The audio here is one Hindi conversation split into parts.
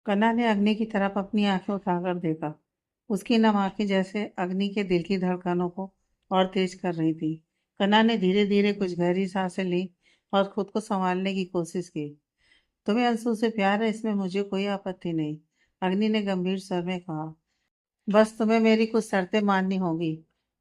कन्ना ने अग्नि की तरफ अपनी आंखें उठाकर देखा। उसकी नम आंखें जैसे अग्नि के दिल की धड़कनों को और तेज कर रही थी। कन्ना ने धीरे धीरे कुछ गहरी सांसें ली और खुद को संभालने की कोशिश की। तुम्हें अंशु से प्यार है, इसमें मुझे कोई आपत्ति नहीं, अग्नि ने गंभीर स्वर में कहा। बस तुम्हें मेरी कुछ शर्तें माननी होगी।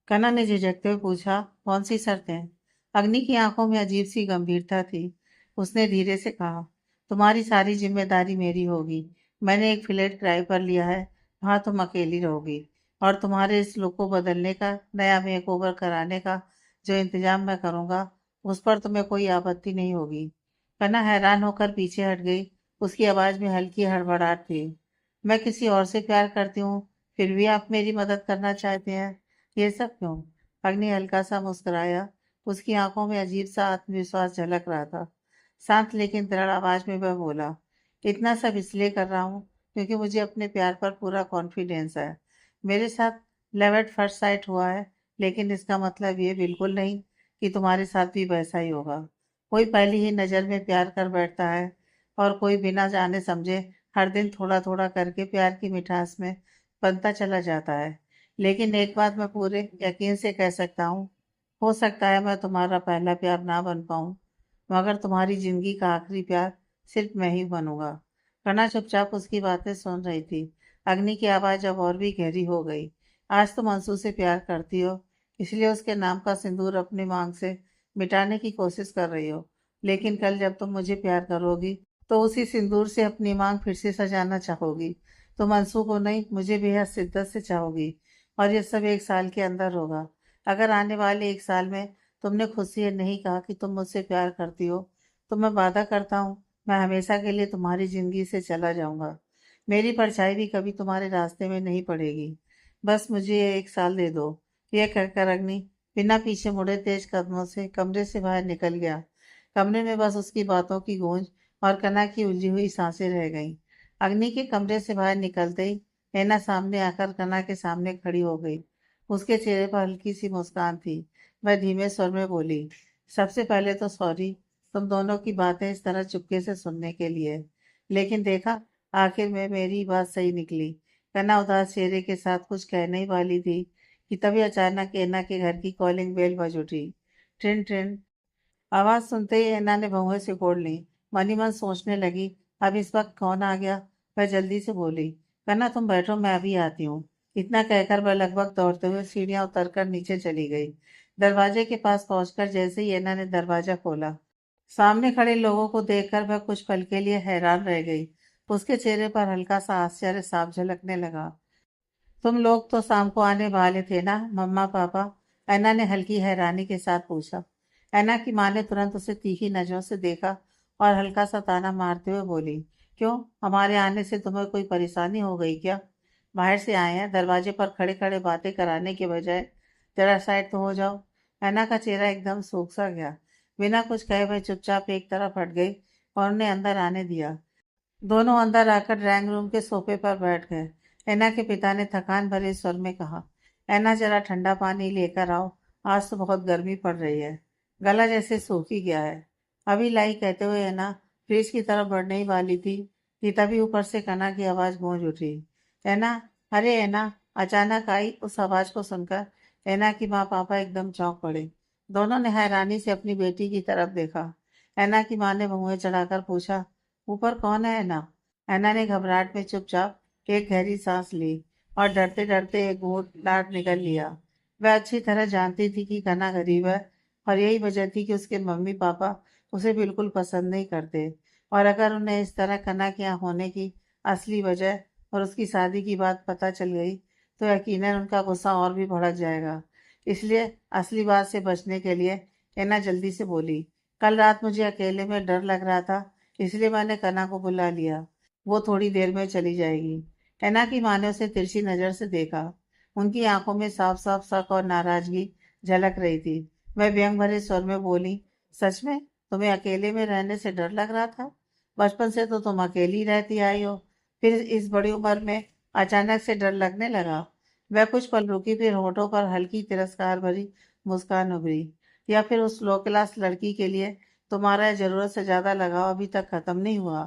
कन्ना ने झिझकते हुए पूछा, कौन सी शर्तें? अग्नि की आंखों में अजीब सी गंभीरता थी। उसने धीरे से कहा, तुम्हारी सारी जिम्मेदारी मेरी होगी। मैंने एक फ्लैट किराए पर लिया है, वहां तुम अकेली रहोगी। और तुम्हारे इस लुक को बदलने का, नया मेकओवर कराने का जो इंतजाम मैं करूंगा, उस पर तुम्हें कोई आपत्ति नहीं होगी। कन्ना हैरान होकर पीछे हट गई। उसकी आवाज में हल्की हड़बड़ाहट थी। मैं किसी और से प्यार करती हूँ, फिर भी आप मेरी मदद करना चाहते हैं, ये सब क्यों? अग्नि हल्का सा मुस्कुराया। उसकी आंखों में अजीब सा आत्मविश्वास झलक रहा था। शांत लेकिन दृढ़ आवाज में वह बोला, इतना सब इसलिए कर रहा हूँ क्योंकि मुझे अपने प्यार पर पूरा कॉन्फिडेंस है। मेरे साथ लव एट फर्स्ट साइट हुआ है, लेकिन इसका मतलब ये बिल्कुल नहीं कि तुम्हारे साथ भी वैसा ही होगा। कोई पहली ही नज़र में प्यार कर बैठता है, और कोई बिना जाने समझे हर दिन थोड़ा थोड़ा करके प्यार की मिठास में बनता चला जाता है। लेकिन एक बात मैं पूरे यकीन से कह सकता हूँ, हो सकता है मैं तुम्हारा पहला प्यार ना बन पाऊँ, मगर तुम्हारी जिंदगी का आखिरी प्यार सिर्फ मैं ही बनूंगा। कना चुपचाप उसकी बातें सुन रही थी। अग्नि की आवाज अब और भी गहरी हो गई। आज तुम अंशु से प्यार करती हो, इसलिए उसके नाम का सिंदूर अपनी मांग से मिटाने की कोशिश कर रही हो। लेकिन कल जब तुम मुझे प्यार करोगी, तो उसी सिंदूर से अपनी मांग फिर से सजाना चाहोगी। तुम अंशु को नहीं, मुझे बेहद शिद्दत से चाहोगी। और ये सब 1 साल के अंदर होगा। अगर आने वाले 1 साल में तुमने खुद से ये नहीं कहा कि तुम मुझसे प्यार करती हो, तो मैं वादा करता हूँ, मैं हमेशा के लिए तुम्हारी जिंदगी से चला जाऊंगा। मेरी परछाई भी कभी तुम्हारे रास्ते में नहीं पड़ेगी। बस मुझे ये 1 साल दे दो। यह कहकर अग्नि बिना पीछे मुड़े तेज कदमों से कमरे से बाहर निकल गया। कमरे में बस उसकी बातों की गूंज और कना की उलझी हुई सांसें रह गईं। अग्नि के कमरे से बाहर निकलते ही नैना सामने आकर कना के सामने खड़ी हो गई। उसके चेहरे पर हल्की सी मुस्कान थी। वह धीमे स्वर में बोली, सबसे पहले तो सॉरी, तुम दोनों की बातें इस तरह चुपके से सुनने के लिए। लेकिन देखा, आखिर में मेरी बात सही निकली। कना उदास चेहरे के साथ कुछ कहने ही वाली थी कि तभी अचानक एना के घर की कॉलिंग बेल बज उठी। ट्रिन ट्रिन। आवाज सुनते ही ऐना ने भौहें सिकोड़ ली। मन ही मन सोचने लगी, अब इस वक्त कौन आ गया। वह जल्दी से बोली, कन्ना तुम बैठो, मैं अभी आती हूँ। इतना कहकर वह लगभग दौड़ते हुए सीढ़ियां उतरकर नीचे चली गई। दरवाजे के पास पहुंचकर जैसे ही ऐना ने दरवाजा खोला, सामने खड़े लोगों को देखकर वह कुछ पल के लिए हैरान रह गई। उसके चेहरे पर हल्का सा आश्चर्य साफ झलकने लगा। तुम लोग तो शाम को आने वाले थे ना, मम्मा पापा? ऐना ने हल्की हैरानी के साथ पूछा। ऐना की माँ ने तुरंत उसे तीखी नजरों से देखा और हल्का सा ताना मारते हुए बोली, क्यों, हमारे आने से तुम्हें कोई परेशानी हो गई क्या? बाहर से आए हैं, दरवाजे पर खड़े खड़े बातें कराने के बजाय जरा साइड तो हो जाओ। ऐना का चेहरा एकदम सूख सा गया। बिना कुछ कहे वह चुपचाप एक तरफ हट गई और उन्हें अंदर आने दिया। दोनों अंदर आकर ड्राइंग रूम के सोफे पर बैठ गए। ऐना के पिता ने थकान भरे स्वर में कहा, ऐना जरा ठंडा पानी लेकर आओ, आज तो बहुत गर्मी पड़ रही है, गला जैसे सूख ही गया है। अभी लाई कहते हुए ऐना फ्रिज की तरफ बढ़ने ही वाली थी कि तभी ऊपर से कना की आवाज गूंज उठी। ऐना, अरे ऐना! अचानक आई उस आवाज को सुनकर ऐना की माँ पापा एकदम चौंक पड़े। दोनों ने हैरानी से अपनी बेटी की तरफ देखा। ऐना की माँ ने मुंह चढ़ाकर पूछा, ऊपर कौन है ऐना? ऐना ने घबराहट में चुपचाप एक गहरी सांस ली और डरते डरते एक घूंट दांत निकल लिया। वह अच्छी तरह जानती थी कि कना गरीब है, और यही वजह थी कि उसके मम्मी पापा उसे बिल्कुल पसंद नहीं करते। और अगर उन्हें इस तरह कना के यहाँ होने की असली वजह और उसकी शादी की बात पता चल गई, तो यकीनन उनका गुस्सा और भी भड़क जाएगा। इसलिए असली बात से बचने के लिए ऐना जल्दी से बोली, कल रात मुझे अकेले में डर लग रहा था, इसलिए मैंने कना को बुला लिया। वो थोड़ी देर में चली जाएगी। ऐना की माँ ने उसे तिरछी नजर से देखा। उनकी आंखों में साफ साफ शक और नाराजगी झलक रही थी। वह व्यंग भरे स्वर में बोली, सच में तुम्हें अकेले में रहने से डर लग रहा था? बचपन से तो तुम अकेली रहती आई हो, फिर इस बड़ी उम्र में अचानक से डर लगने लगा? वह कुछ पल रुकी, फिर होठों पर हल्की तिरस्कार भरी मुस्कान उभरी। या फिर उस लो क्लास लड़की के लिए तुम्हारा जरूरत से ज्यादा लगाव अभी तक खत्म नहीं हुआ?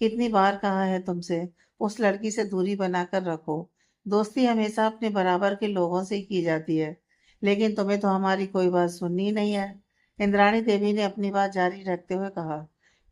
कितनी बार कहा है तुमसे, उस लड़की से दूरी बनाकर रखो। दोस्ती हमेशा अपने बराबर के लोगों से ही की जाती है, लेकिन तुम्हें तो हमारी कोई बात सुननी ही नहीं है। इंद्राणी देवी ने अपनी बात जारी रखते हुए कहा,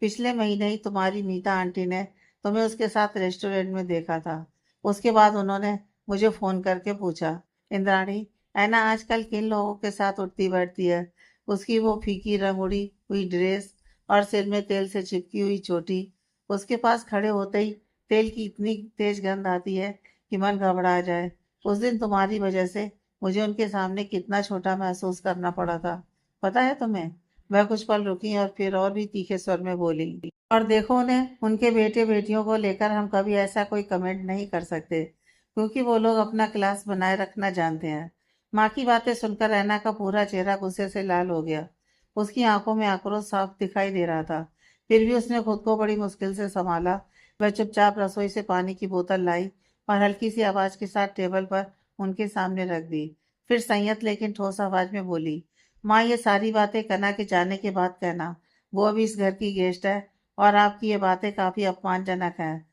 पिछले महीने ही तुम्हारी मीता आंटी ने तुम्हें उसके साथ रेस्टोरेंट में देखा था। उसके बाद उन्होंने मुझे फोन करके पूछा, इंद्राणी, ऐना आजकल किन लोगों के साथ उठती बैठती है? उसकी वो फीकी रंग उड़ी हुई ड्रेस और सिर में तेल से चिपकी हुई चोटी, उसके पास खड़े होते ही तेल की इतनी तेज गंध आती है कि मन घबरा जाए। उस दिन तुम्हारी वजह से मुझे उनके सामने कितना छोटा महसूस करना पड़ा था, पता है तुम्हें? वह कुछ पल रुकी और फिर और भी तीखे स्वर में बोली, और देखो उन्हें, उनके बेटे बेटियों को लेकर हम कभी ऐसा कोई कमेंट नहीं कर सकते, क्योंकि वो लोग अपना क्लास बनाए रखना जानते हैं। माँ की बातें सुनकर रैना का पूरा चेहरा गुस्से से लाल हो गया। उसकी आंखों में आक्रोश साफ दिखाई दे रहा था। फिर भी उसने खुद को बड़ी मुश्किल से संभाला। वह चुपचाप रसोई से पानी की बोतल लाई और हल्की सी आवाज के साथ टेबल पर उनके सामने रख दी। फिर संयत लेकिन ठोस आवाज में बोली, माँ, ये सारी बातें कना के जाने के बाद कहना। वो अभी इस घर की गेस्ट है और आपकी ये बातें काफी अपमानजनक हैं।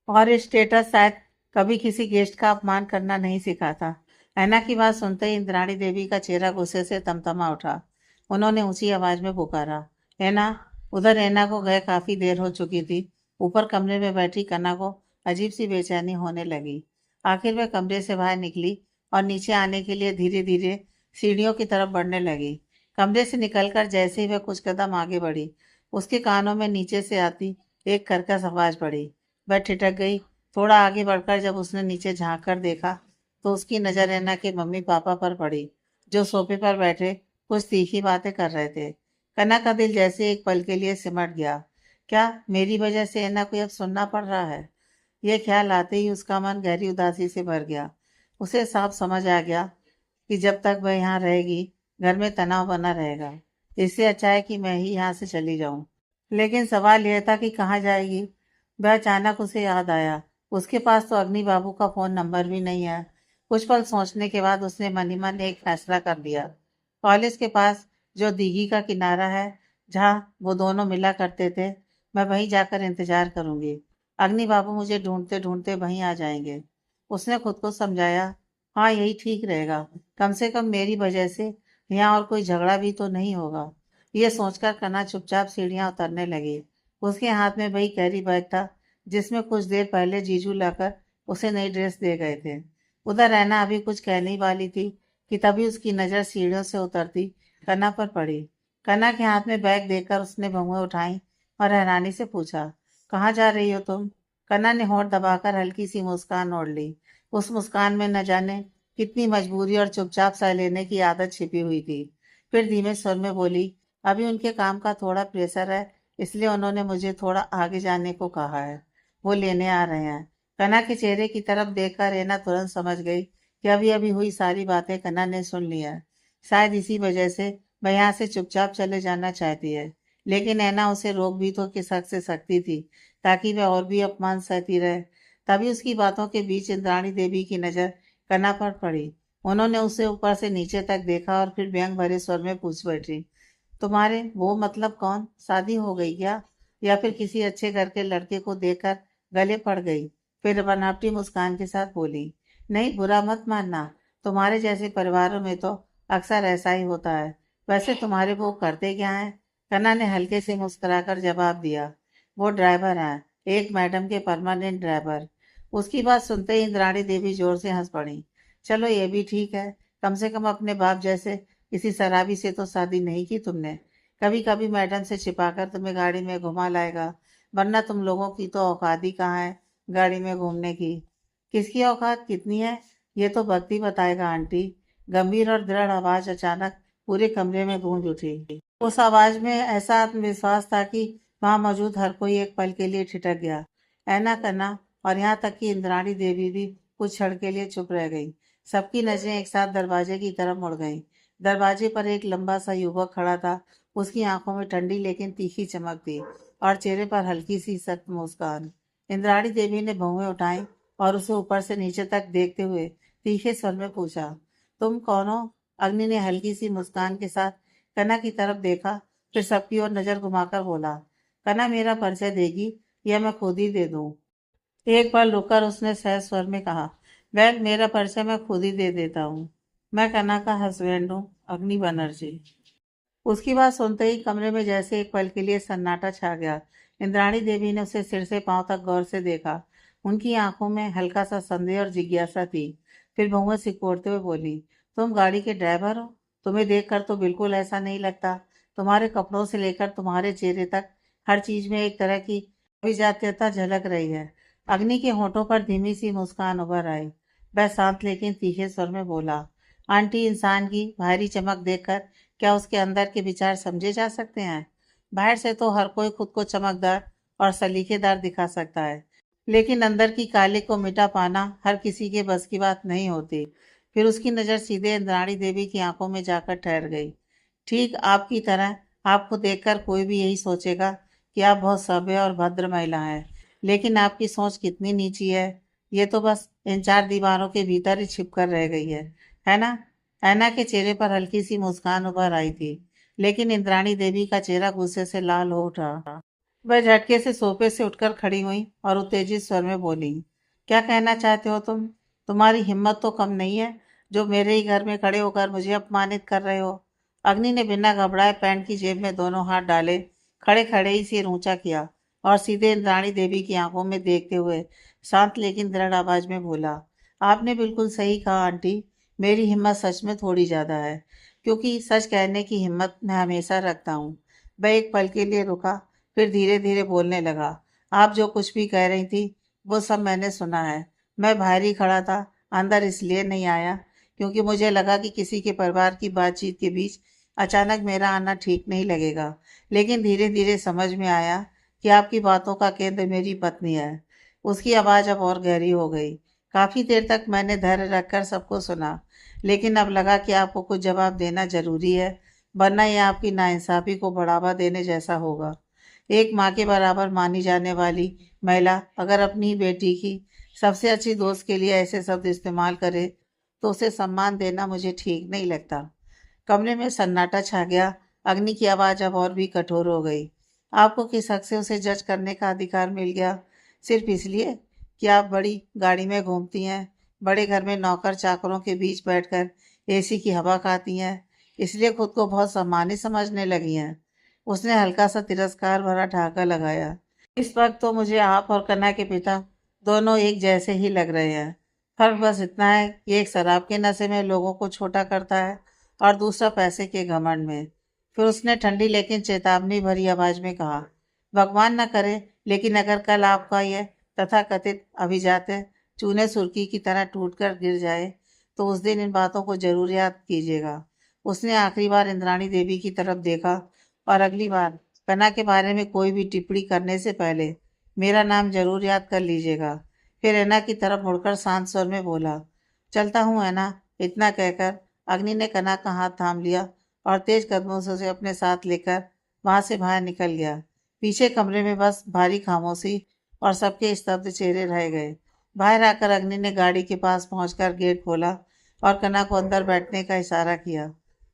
और स्टेटस शायद कभी किसी गेस्ट का अपमान करना नहीं सिखाता। ऐना की बात सुनते ही इंद्राणी देवी का चेहरा गुस्से से तमतमा उठा। उन्होंने ऊंची आवाज में पुकारा, ऐना। उधर ऐना को गए काफी देर हो चुकी थी। ऊपर कमरे में बैठी कना को अजीब सी बेचैनी होने लगी। आखिर वह कमरे से बाहर निकली और नीचे आने के लिए धीरे धीरे सीढ़ियों की तरफ बढ़ने लगी। कमरे से निकलकर जैसे ही वह कुछ कदम आगे बढ़ी, उसके कानों में नीचे से आती एक कर्कश आवाज पड़ी। वह ठिठक गई। थोड़ा आगे बढ़कर जब उसने नीचे झांक कर देखा, तो उसकी नजर ऐना के मम्मी पापा पर पड़ी, जो सोफे पर बैठे कुछ तीखी बातें कर रहे थे। कना का दिल जैसे एक पल के लिए सिमट गया। क्या मेरी वजह से ऐना को अब सुनना पड़ रहा है? यह ख्याल आते ही उसका मन गहरी उदासी से भर गया। उसे साफ समझ आ गया कि जब तक वह यहाँ रहेगी, घर में तनाव बना रहेगा। इससे अच्छा है कि मैं ही यहाँ से चली जाऊं। लेकिन सवाल यह था कि कहाँ जाएगी? वह अचानक उसे याद आया, उसके पास तो अग्नि बाबू का फोन नंबर भी नहीं है। कुछ पल सोचने के बाद उसने मन ही मन एक फैसला कर लिया। कॉलेज के पास जो दीघी का किनारा है, जहाँ वो दोनों मिला करते थे, मैं वहीं जाकर इंतजार करूंगी। अग्नि बाबू मुझे ढूंढते ढूंढते वहीं आ जाएंगे। उसने खुद को समझाया, हाँ, यही ठीक रहेगा। कम से कम मेरी वजह से यहाँ और कोई झगड़ा भी तो नहीं होगा। यह सोचकर कना चुपचाप सीढ़ियां उतरने लगी। उसके हाथ में वही कैरी बैग था, जिसमें कुछ देर पहले जीजू लाकर उसे नई ड्रेस दे गए थे। उधर रहना अभी कुछ कहने ही वाली थी कि तभी उसकी नजर सीढ़ियों से उतरती कना पर पड़ी। कना के हाथ में बैग देखकर उसने भौहें उठाई और हैरानी से पूछा, कहाँ जा रही हो तुम? कना ने होंठ दबाकर हल्की सी मुस्कान ओढ़ ली। उस मुस्कान में न जाने कितनी मजबूरी और चुपचाप सह लेने की आदत छिपी हुई थी। फिर धीमे स्वर में बोली, अभी उनके काम का थोड़ा प्रेशर है, इसलिए उन्होंने मुझे थोड़ा आगे जाने को कहा है। वो लेने आ रहे हैं। कना के चेहरे की तरफ देखकर रेना तुरंत समझ गई कि अभी अभी हुई सारी बातें कना ने सुन ली है। शायद इसी वजह से वह यहाँ से चुपचाप चले जाना चाहती है। लेकिन ऐना उसे रोक भी तो किस हक से सकती थी, ताकि वह और भी अपमान सहती रहे। तभी उसकी बातों के बीच इंद्राणी देवी की नजर कना पर पड़ी। उन्होंने उसे ऊपर से नीचे तक देखा और फिर व्यंग भरे स्वर में पूछ बैठी, तुम्हारे वो मतलब कौन? शादी हो गई क्या? या फिर किसी अच्छे घर के लड़के को देखकर गले पड़ गई? फिर बनावटी मुस्कान के साथ बोली, नहीं, बुरा मत मानना, तुम्हारे जैसे परिवारों में तो अक्सर ऐसा ही होता है। वैसे तुम्हारे वो करते क्या हैं? कन्ना ने हल्के से मुस्कुराकर जवाब दिया, वो ड्राइवर हैं, एक मैडम के परमानेंट ड्राइवर। उसकी बात सुनते ही इंद्राणी देवी जोर से हंस पड़ी। चलो, ये भी ठीक है। कम से कम अपने बाप जैसे किसी शराबी से तो शादी नहीं की तुमने। कभी कभी मैडम से छिपाकर तुम्हें गाड़ी में घुमा लाएगा, वरना तुम लोगों की तो औकात ही कहाँ है गाड़ी में घूमने की। किसकी औकात कितनी है, ये तो भक्ति बताएगा आंटी। गंभीर और दृढ़ आवाज अचानक पूरे कमरे में गूंज उठी। उस आवाज में ऐसा आत्मविश्वास था कि वहां मौजूद हर कोई एक पल के लिए ठिठक गया। ऐना करना और यहाँ तक कि इंद्राणी देवी भी कुछ क्षण के लिए चुप रह गई। सबकी नजरें एक साथ दरवाजे की तरफ मुड़ गईं। दरवाजे पर एक लंबा सा युवक खड़ा था। उसकी आंखों में ठंडी लेकिन तीखी चमक थी और चेहरे पर हल्की सी सख्त मुस्कान। इंद्राणी देवी ने भौहें उठाई और उसे ऊपर से नीचे तक देखते हुए तीखे स्वर में पूछा, तुम कौन हो? अग्नि ने हल्की सी मुस्कान के साथ कना की तरफ देखा, फिर सबकी ओर नजर घुमाकर बोला, कना मेरा परिचय देगी? या मैं खुद ही दे दूं? एक पल रुककर उसने सहज स्वर में कहा, बहन, मेरा परिचय मैं खुद ही दे देता हूँ। मैं कनक का हस्बैंड हूँ, अग्नि बनर्जी। उसकी बात सुनते ही कमरे में जैसे एक पल के लिए सन्नाटा छा गया। इंद्राणी देवी ने उसे सिर से पांव तक गौर से देखा। उनकी आंखों में हल्का सा संदेह और जिज्ञासा थी। फिर भौहें सिकोड़ते हुए बोली, तुम गाड़ी के ड्राइवर हो? तुम्हें देखकर तो बिल्कुल ऐसा नहीं लगता। तुम्हारे कपड़ों से लेकर तुम्हारे चेहरे तक हर चीज में एक तरह की अभिजात्यता झलक रही है। अग्नि के होठों पर धीमी सी मुस्कान उभर आई। वह शांत लेकिन तीखे स्वर में बोला, आंटी, इंसान की बाहरी चमक देखकर क्या उसके अंदर के विचार समझे जा सकते हैं? बाहर से तो हर कोई खुद को चमकदार और सलीकेदार दिखा सकता है, लेकिन अंदर की काले को मिटा पाना हर किसी के बस की बात नहीं होती। फिर उसकी नज़र सीधे इंद्राणी देवी की आंखों में जाकर ठहर गई। ठीक आपकी तरह आपको देखकर कोई भी यही सोचेगा कि आप बहुत सभ्य और भद्र महिला हैं, लेकिन आपकी सोच कितनी नीची है, ये तो बस इन चार दीवारों के भीतर ही छिप कर रह गई है ना? ऐना के चेहरे पर हल्की सी मुस्कान उभर आई थी, लेकिन इंद्राणी देवी का चेहरा गुस्से से लाल हो उठा। वह झटके से सोफे से उठकर खड़ी हुई और उत्तेजित स्वर में बोली, क्या कहना चाहते हो तुम? तुम्हारी हिम्मत तो कम नहीं है जो मेरे ही घर में खड़े होकर मुझे अपमानित कर रहे हो? अग्नि ने बिना घबराए पैंट की जेब में दोनों हाथ डाले, खड़े खड़े ही सिर ऊंचा किया और सीधे इंद्राणी देवी की आंखों में देखते हुए शांत लेकिन दृढ़ आवाज में बोला, आपने बिल्कुल सही कहा आंटी। मेरी हिम्मत सच में थोड़ी ज्यादा है, क्योंकि सच कहने की हिम्मत मैं हमेशा रखता हूँ। वह एक पल के लिए रुका, फिर धीरे धीरे बोलने लगा, आप जो कुछ भी कह रही थी वो सब मैंने सुना है। मैं बाहर ही खड़ा था, अंदर इसलिए नहीं आया क्योंकि मुझे लगा कि किसी के परिवार की बातचीत के बीच अचानक मेरा आना ठीक नहीं लगेगा। लेकिन धीरे धीरे समझ में आया कि आपकी बातों का केंद्र मेरी पत्नी है। उसकी आवाज़ अब और गहरी हो गई। काफ़ी देर तक मैंने धैर्य रखकर सबको सुना, लेकिन अब लगा कि आपको कुछ जवाब देना जरूरी है, वरना यह आपकी नाइंसाफ़ी को बढ़ावा देने जैसा होगा। एक माँ के बराबर मानी जाने वाली महिला अगर अपनी ही बेटी की सबसे अच्छी दोस्त के लिए ऐसे शब्द इस्तेमाल करे तो उसे सम्मान देना मुझे ठीक नहीं लगता। कमरे में सन्नाटा छा गया। अग्नि की आवाज़ अब और भी कठोर हो गई। आपको किस हक से उसे जज करने का अधिकार मिल गया? सिर्फ इसलिए कि आप बड़ी गाड़ी में घूमती हैं, बड़े घर में नौकर चाकरों के बीच बैठकर एसी की हवा खाती हैं, इसलिए खुद को बहुत सम्मानित समझने लगी हैं। उसने हल्का सा तिरस्कार भरा ठहाका लगाया। इस वक्त तो मुझे आप और कन्या के पिता दोनों एक जैसे ही लग रहे हैं। फर्क बस इतना है कि एक शराब के नशे में लोगों को छोटा करता है और दूसरा पैसे के घमंड में। फिर उसने ठंडी लेकिन चेतावनी भरी आवाज में कहा, भगवान न करे, लेकिन अगर कल आपका यह तथाकथित अभिजात्य चूने सुर्खी की तरह टूटकर गिर जाए तो उस दिन इन बातों को जरूर याद कीजिएगा। उसने आखिरी बार इंद्राणी देवी की तरफ देखा, और अगली बार कन्या के बारे में कोई भी टिप्पणी करने से पहले मेरा नाम जरूर याद कर लीजिएगा। फिर ऐना की तरफ मुड़कर शांत स्वर में बोला, चलता हूँ ऐना। इतना कहकर अग्नि ने कन्या का हाथ थाम लिया और तेज कदमों से उसे अपने साथ लेकर वहां से बाहर निकल गया। पीछे कमरे में बस भारी खामोशी और सबके स्तब्ध चेहरे रह गए। बाहर आकर अग्नि ने गाड़ी के पास पहुंचकर गेट खोला और कन्या को अंदर बैठने का इशारा किया।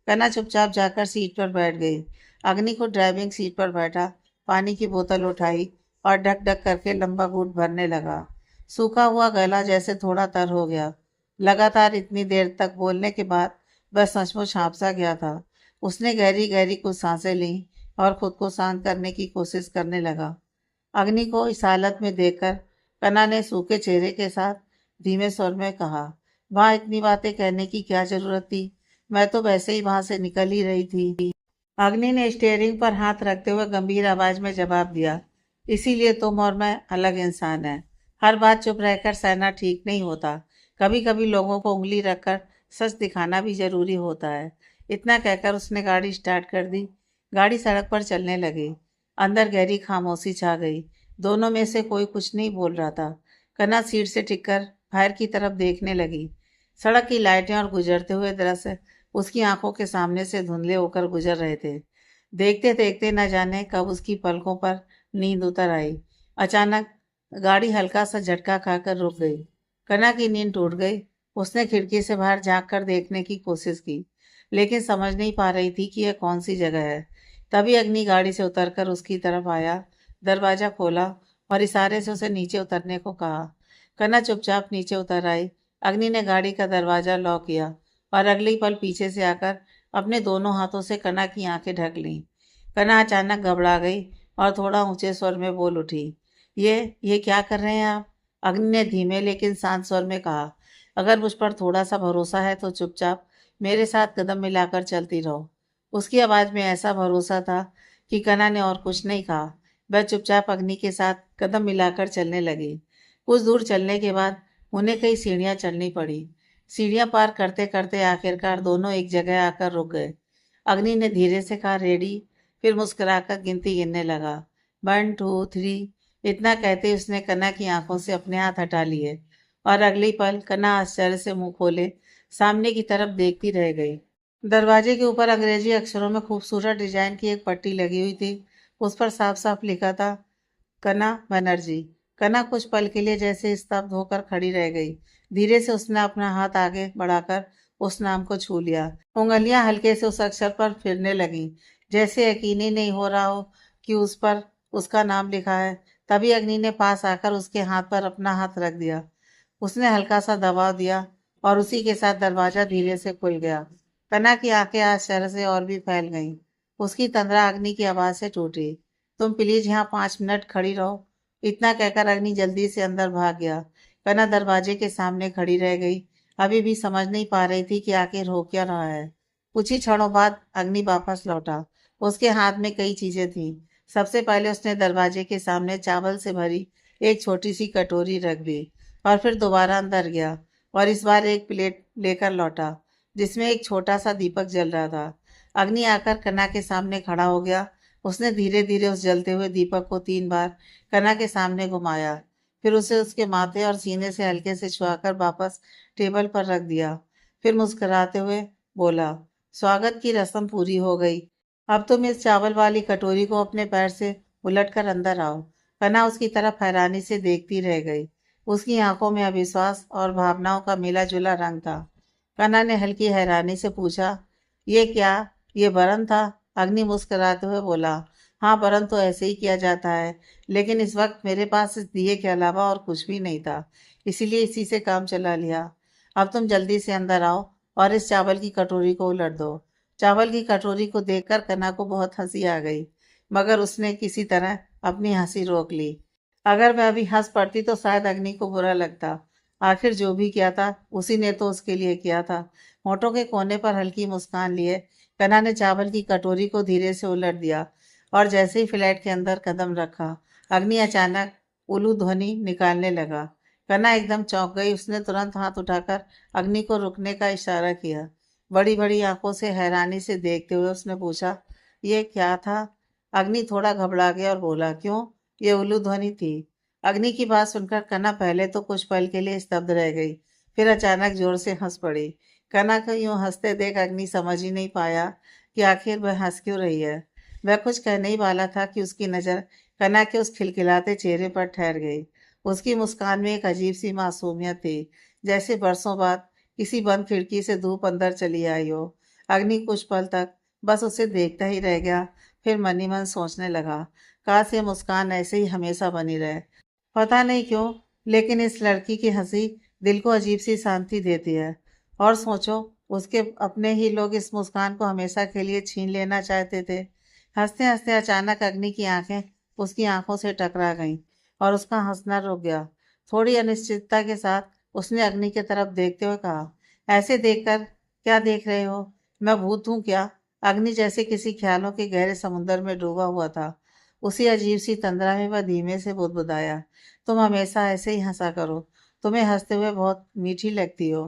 कन्या चुपचाप जाकर सीट पर बैठ गई। अग्नि को ड्राइविंग सीट पर बैठा, पानी की बोतल उठाई और ढक ढक करके लंबा घूंट भरने लगा। सूखा हुआ गला जैसे थोड़ा तर हो गया। लगातार इतनी देर तक बोलने के बाद वह सचमुच हांफसा गया था। उसने गहरी गहरी कुछ सांसें ली और खुद को शांत करने की कोशिश करने लगा। अग्नि को इस हालत में देखकर कन्या ने सूखे चेहरे के साथ धीमे स्वर में कहा, वहाँ इतनी बातें कहने की क्या जरूरत थी? मैं तो वैसे ही वहां से निकल ही रही थी। अग्नि ने स्टीयरिंग पर हाथ रखते हुए गंभीर आवाज में जवाब दिया, इसीलिए तुम और मैं अलग इंसान हैं। हर बात चुप रहकर सहना ठीक नहीं होता। कभी कभी लोगों को उंगली रखकर सच दिखाना भी जरूरी होता है। इतना कहकर उसने गाड़ी स्टार्ट कर दी। गाड़ी सड़क पर चलने लगी। अंदर गहरी खामोशी छा गई। दोनों में से कोई कुछ नहीं बोल रहा था। कन्या सीट से टिककर बाहर की तरफ देखने लगी। सड़क की लाइटें और गुजरते हुए दृश्य उसकी आंखों के सामने से धुंधले होकर गुजर रहे थे। देखते देखते न जाने कब उसकी पलकों पर नींद उतर आई। अचानक गाड़ी हल्का सा झटका खाकर रुक गई। कन्या की नींद टूट गई। उसने खिड़की से बाहर झांक कर देखने की कोशिश की, लेकिन समझ नहीं पा रही थी कि यह कौन सी जगह है। तभी अग्नि गाड़ी से उतरकर उसकी तरफ आया, दरवाजा खोला और इशारे से उसे नीचे उतरने को कहा। कन्ना चुपचाप नीचे उतर आई। अग्नि ने गाड़ी का दरवाजा लॉक किया और अगले ही पल पीछे से आकर अपने दोनों हाथों से कन्ना की आंखें ढक लीं। कन्ना अचानक घबरा गई और थोड़ा ऊंचे स्वर में बोल उठी, ये क्या कर रहे हैं आप? अग्नि ने धीमे लेकिन शांत स्वर में कहा, अगर मुझ पर थोड़ा सा भरोसा है तो चुपचाप मेरे साथ कदम मिलाकर चलती रहो। उसकी आवाज़ में ऐसा भरोसा था कि कन्ना ने और कुछ नहीं कहा। वह चुपचाप अग्नि के साथ कदम मिलाकर चलने लगी। कुछ दूर चलने के बाद उन्हें कई सीढ़ियां चढ़नी पड़ी। सीढ़ियां पार करते करते आखिरकार दोनों एक जगह आकर रुक गए। अग्नि ने धीरे से कहा, रेडी? फिर मुस्कुराकर गिनती गिनने लगा, 1 2 3। इतना कहते उसने कन्ना की आंखों से अपने हाथ हटा लिए और अगले पल कन्ना आश्चर्य से मुंह खोले सामने की तरफ देखती रह गई। दरवाजे के ऊपर अंग्रेजी अक्षरों में खूबसूरत डिजाइन की एक पट्टी लगी हुई थी। उस पर साफ साफ लिखा था, कना बनर्जी। कना कुछ पल के लिए जैसे स्तब्ध होकर खड़ी रह गई। धीरे से उसने अपना हाथ आगे बढ़ाकर उस नाम को छू लिया। उंगलियां हल्के से उस अक्षर पर फिरने लगीं, जैसे यकीन ही नहीं हो रहा हो कि उस पर उसका नाम लिखा है। तभी अग्नि ने पास आकर उसके हाथ पर अपना हाथ रख दिया। उसने हल्का सा दबाव दिया और उसी के साथ दरवाजा धीरे से खुल गया। कना की आंखें आश्चर्य से और भी फैल गईं। उसकी तंद्रा अग्नि की आवाज से टूटी, तुम प्लीज यहाँ 5 मिनट खड़ी रहो। इतना कहकर अग्नि जल्दी से अंदर भाग गया। कना दरवाजे के सामने खड़ी रह गई, अभी भी समझ नहीं पा रही थी कि आखिर हो क्या रहा है। कुछ ही क्षणों बाद अग्नि वापस लौटा। उसके हाथ में कई चीजें थी। सबसे पहले उसने दरवाजे के सामने चावल से भरी एक छोटी सी कटोरी रख दी और फिर दोबारा अंदर गया और इस बार एक प्लेट लेकर लौटा जिसमें एक छोटा सा दीपक जल रहा था। अग्नि आकर कन्ना के सामने खड़ा हो गया। उसने धीरे धीरे उस जलते हुए दीपक को 3 बार कन्ना के सामने घुमाया, फिर उसे उसके माथे और सीने से हल्के से छुआकर वापस टेबल पर रख दिया। फिर मुस्कुराते हुए बोला, स्वागत की रस्म पूरी हो गई। अब तुम इस चावल वाली कटोरी को अपने पैर से उलट कर अंदर आओ। कन्ना उसकी तरफ हैरानी से देखती रह गई। उसकी आंखों में अविश्वास और भावनाओं का मिला जुला रंग था। कन्ना ने हल्की हैरानी से पूछा, ये क्या? ये बरन था? अग्नि मुस्कुराते हुए बोला, हाँ बरन तो ऐसे ही किया जाता है, लेकिन इस वक्त मेरे पास इस दिए के अलावा और कुछ भी नहीं था, इसीलिए इसी से काम चला लिया। अब तुम जल्दी से अंदर आओ और इस चावल की कटोरी को उलट दो। चावल की कटोरी को देखकर कन्ना को बहुत हंसी आ गई, मगर उसने किसी तरह अपनी हंसी रोक ली। अगर मैं अभी हंस पड़ती तो शायद अग्नि को बुरा लगता। आखिर जो भी किया था उसी ने तो उसके लिए किया था। होठों के कोने पर हल्की मुस्कान लिए कन्ना ने चावल की कटोरी को धीरे से उलट दिया और जैसे ही फ्लैट के अंदर कदम रखा, अग्नि अचानक उलू ध्वनि निकालने लगा। कन्ना एकदम चौंक गई। उसने तुरंत हाथ उठाकर अग्नि को रुकने का इशारा किया। बड़ी बड़ी आंखों से हैरानी से देखते हुए उसने पूछा, ये क्या था? अग्नि थोड़ा घबरा गया और बोला, क्यों? ये उल्लू ध्वनि थी। अग्नि की बात सुनकर कन्ना पहले तो कुछ पल के लिए स्तब्ध रह गई, फिर अचानक जोर से हंस पड़ी। कन्ना को यूं हंसते देख अग्नि समझ ही नहीं पाया कि आखिर वह हंस क्यों रही है। वह कुछ कहने ही वाला था कि उसकी नज़र कन्ना के उस खिलखिलाते चेहरे पर ठहर गई। उसकी मुस्कान में एक अजीब सी मासूमियत थी, जैसे बरसों बाद किसी बंद खिड़की से धूप अंदर चली आई हो। अग्नि कुछ पल तक बस उसे देखता ही रह गया, फिर मन ही मन सोचने लगा, काश ये मुस्कान ऐसे ही हमेशा बनी रहे। पता नहीं क्यों, लेकिन इस लड़की की हंसी दिल को अजीब सी शांति देती है। और सोचो, उसके अपने ही लोग इस मुस्कान को हमेशा के लिए छीन लेना चाहते थे। हंसते हंसते अचानक अग्नि की आंखें उसकी आंखों से टकरा गईं और उसका हंसना रुक गया। थोड़ी अनिश्चितता के साथ उसने अग्नि की तरफ देखते हुए कहा, ऐसे देखकर क्या देख रहे हो? मैं भूत हूँ क्या? अग्नि जैसे किसी ख्यालों के गहरे समुद्र में डूबा हुआ था। उसी अजीब सी तंद्रा में वह धीमे से बुदबुदाया, तुम हमेशा ऐसे ही हंसा करो, तुम्हें हंसते हुए बहुत मीठी लगती हो।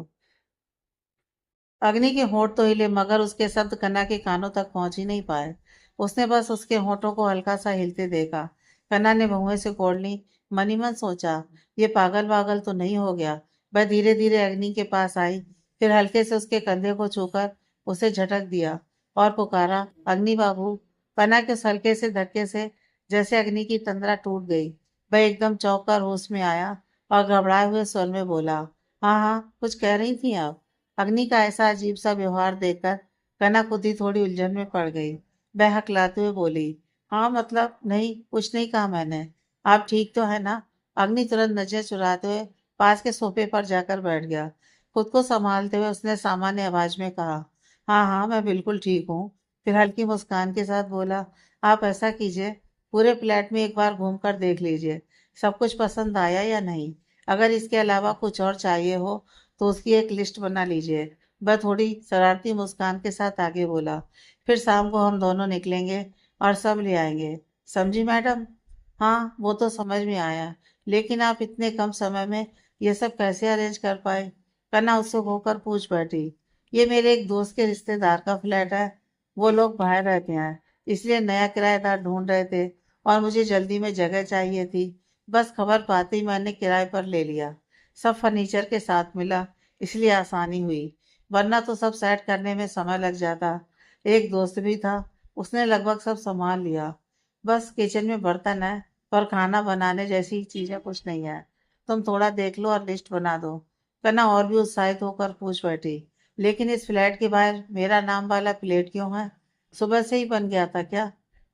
अग्नि के होंठ तो हिले, मगर उसके शब्द कन्ना के कानों तक पहुंच ही नहीं पाए। उसने बस उसके होंठों को हल्का सा हिलते देखा। कन्ना ने भौहें से कोड़ ली। मन ही मन सोचा, ये पागल वागल तो नहीं हो गया। वह धीरे धीरे अग्नि के पास आई, फिर हल्के से उसके कंधे को छूकर उसे झटक दिया और पुकारा, अग्नि बाबू। कन्ना के उस हल्के से धक्के से जैसे अग्नि की तंद्रा टूट गई। वह एकदम चौंक कर होश में आया और घबराए हुए स्वर में बोला, हाँ हाँ, कुछ कह रही थी आप? अग्नि का ऐसा अजीब सा व्यवहार देखकर कनक खुद ही थोड़ी उलझन में पड़ गई। वह हकलाते हुए बोली, हाँ मतलब नहीं, कुछ नहीं कहा मैंने। आप ठीक तो है ना? अग्नि तुरंत नजर चुराते हुए पास के सोफे पर जाकर बैठ गया। खुद को संभालते हुए उसने सामान्य आवाज में कहा, हाँ हाँ मैं बिल्कुल ठीक हूँ। फिर हल्की मुस्कान के साथ बोला, आप ऐसा कीजिए, पूरे फ्लैट में एक बार घूम कर देख लीजिए, सब कुछ पसंद आया या नहीं। अगर इसके अलावा कुछ और चाहिए हो तो उसकी एक लिस्ट बना लीजिए। वह थोड़ी शरारती मुस्कान के साथ आगे बोला, फिर शाम को हम दोनों निकलेंगे और सब ले आएंगे। समझी मैडम? हाँ वो तो समझ में आया, लेकिन आप इतने कम समय में ये सब कैसे अरेंज कर पाए? कन्ना उत्सुक होकर पूछ बैठी। ये मेरे एक दोस्त के रिश्तेदार का फ्लैट है। वो लोग बाहर रहते हैं, इसलिए नया किराएदार ढूंढ रहे थे और मुझे जल्दी में जगह चाहिए थी। बस खबर पाते ही मैंने किराए पर ले लिया। सब फर्नीचर के साथ मिला, इसलिए आसानी हुई, वरना तो सब सेट करने में समय लग जाता। एक दोस्त भी था, उसने लगभग सब संभाल लिया। बस किचन में बर्तन है, पर खाना बनाने जैसी चीजें कुछ नहीं है। तुम थोड़ा देख लो और लिस्ट बना दो। कन्ना और भी उत्साहित होकर पूछ बैठी, लेकिन इस फ्लैट के बाहर मेरा नाम वाला प्लेट क्यों है? सुबह से ही बन गया था क्या?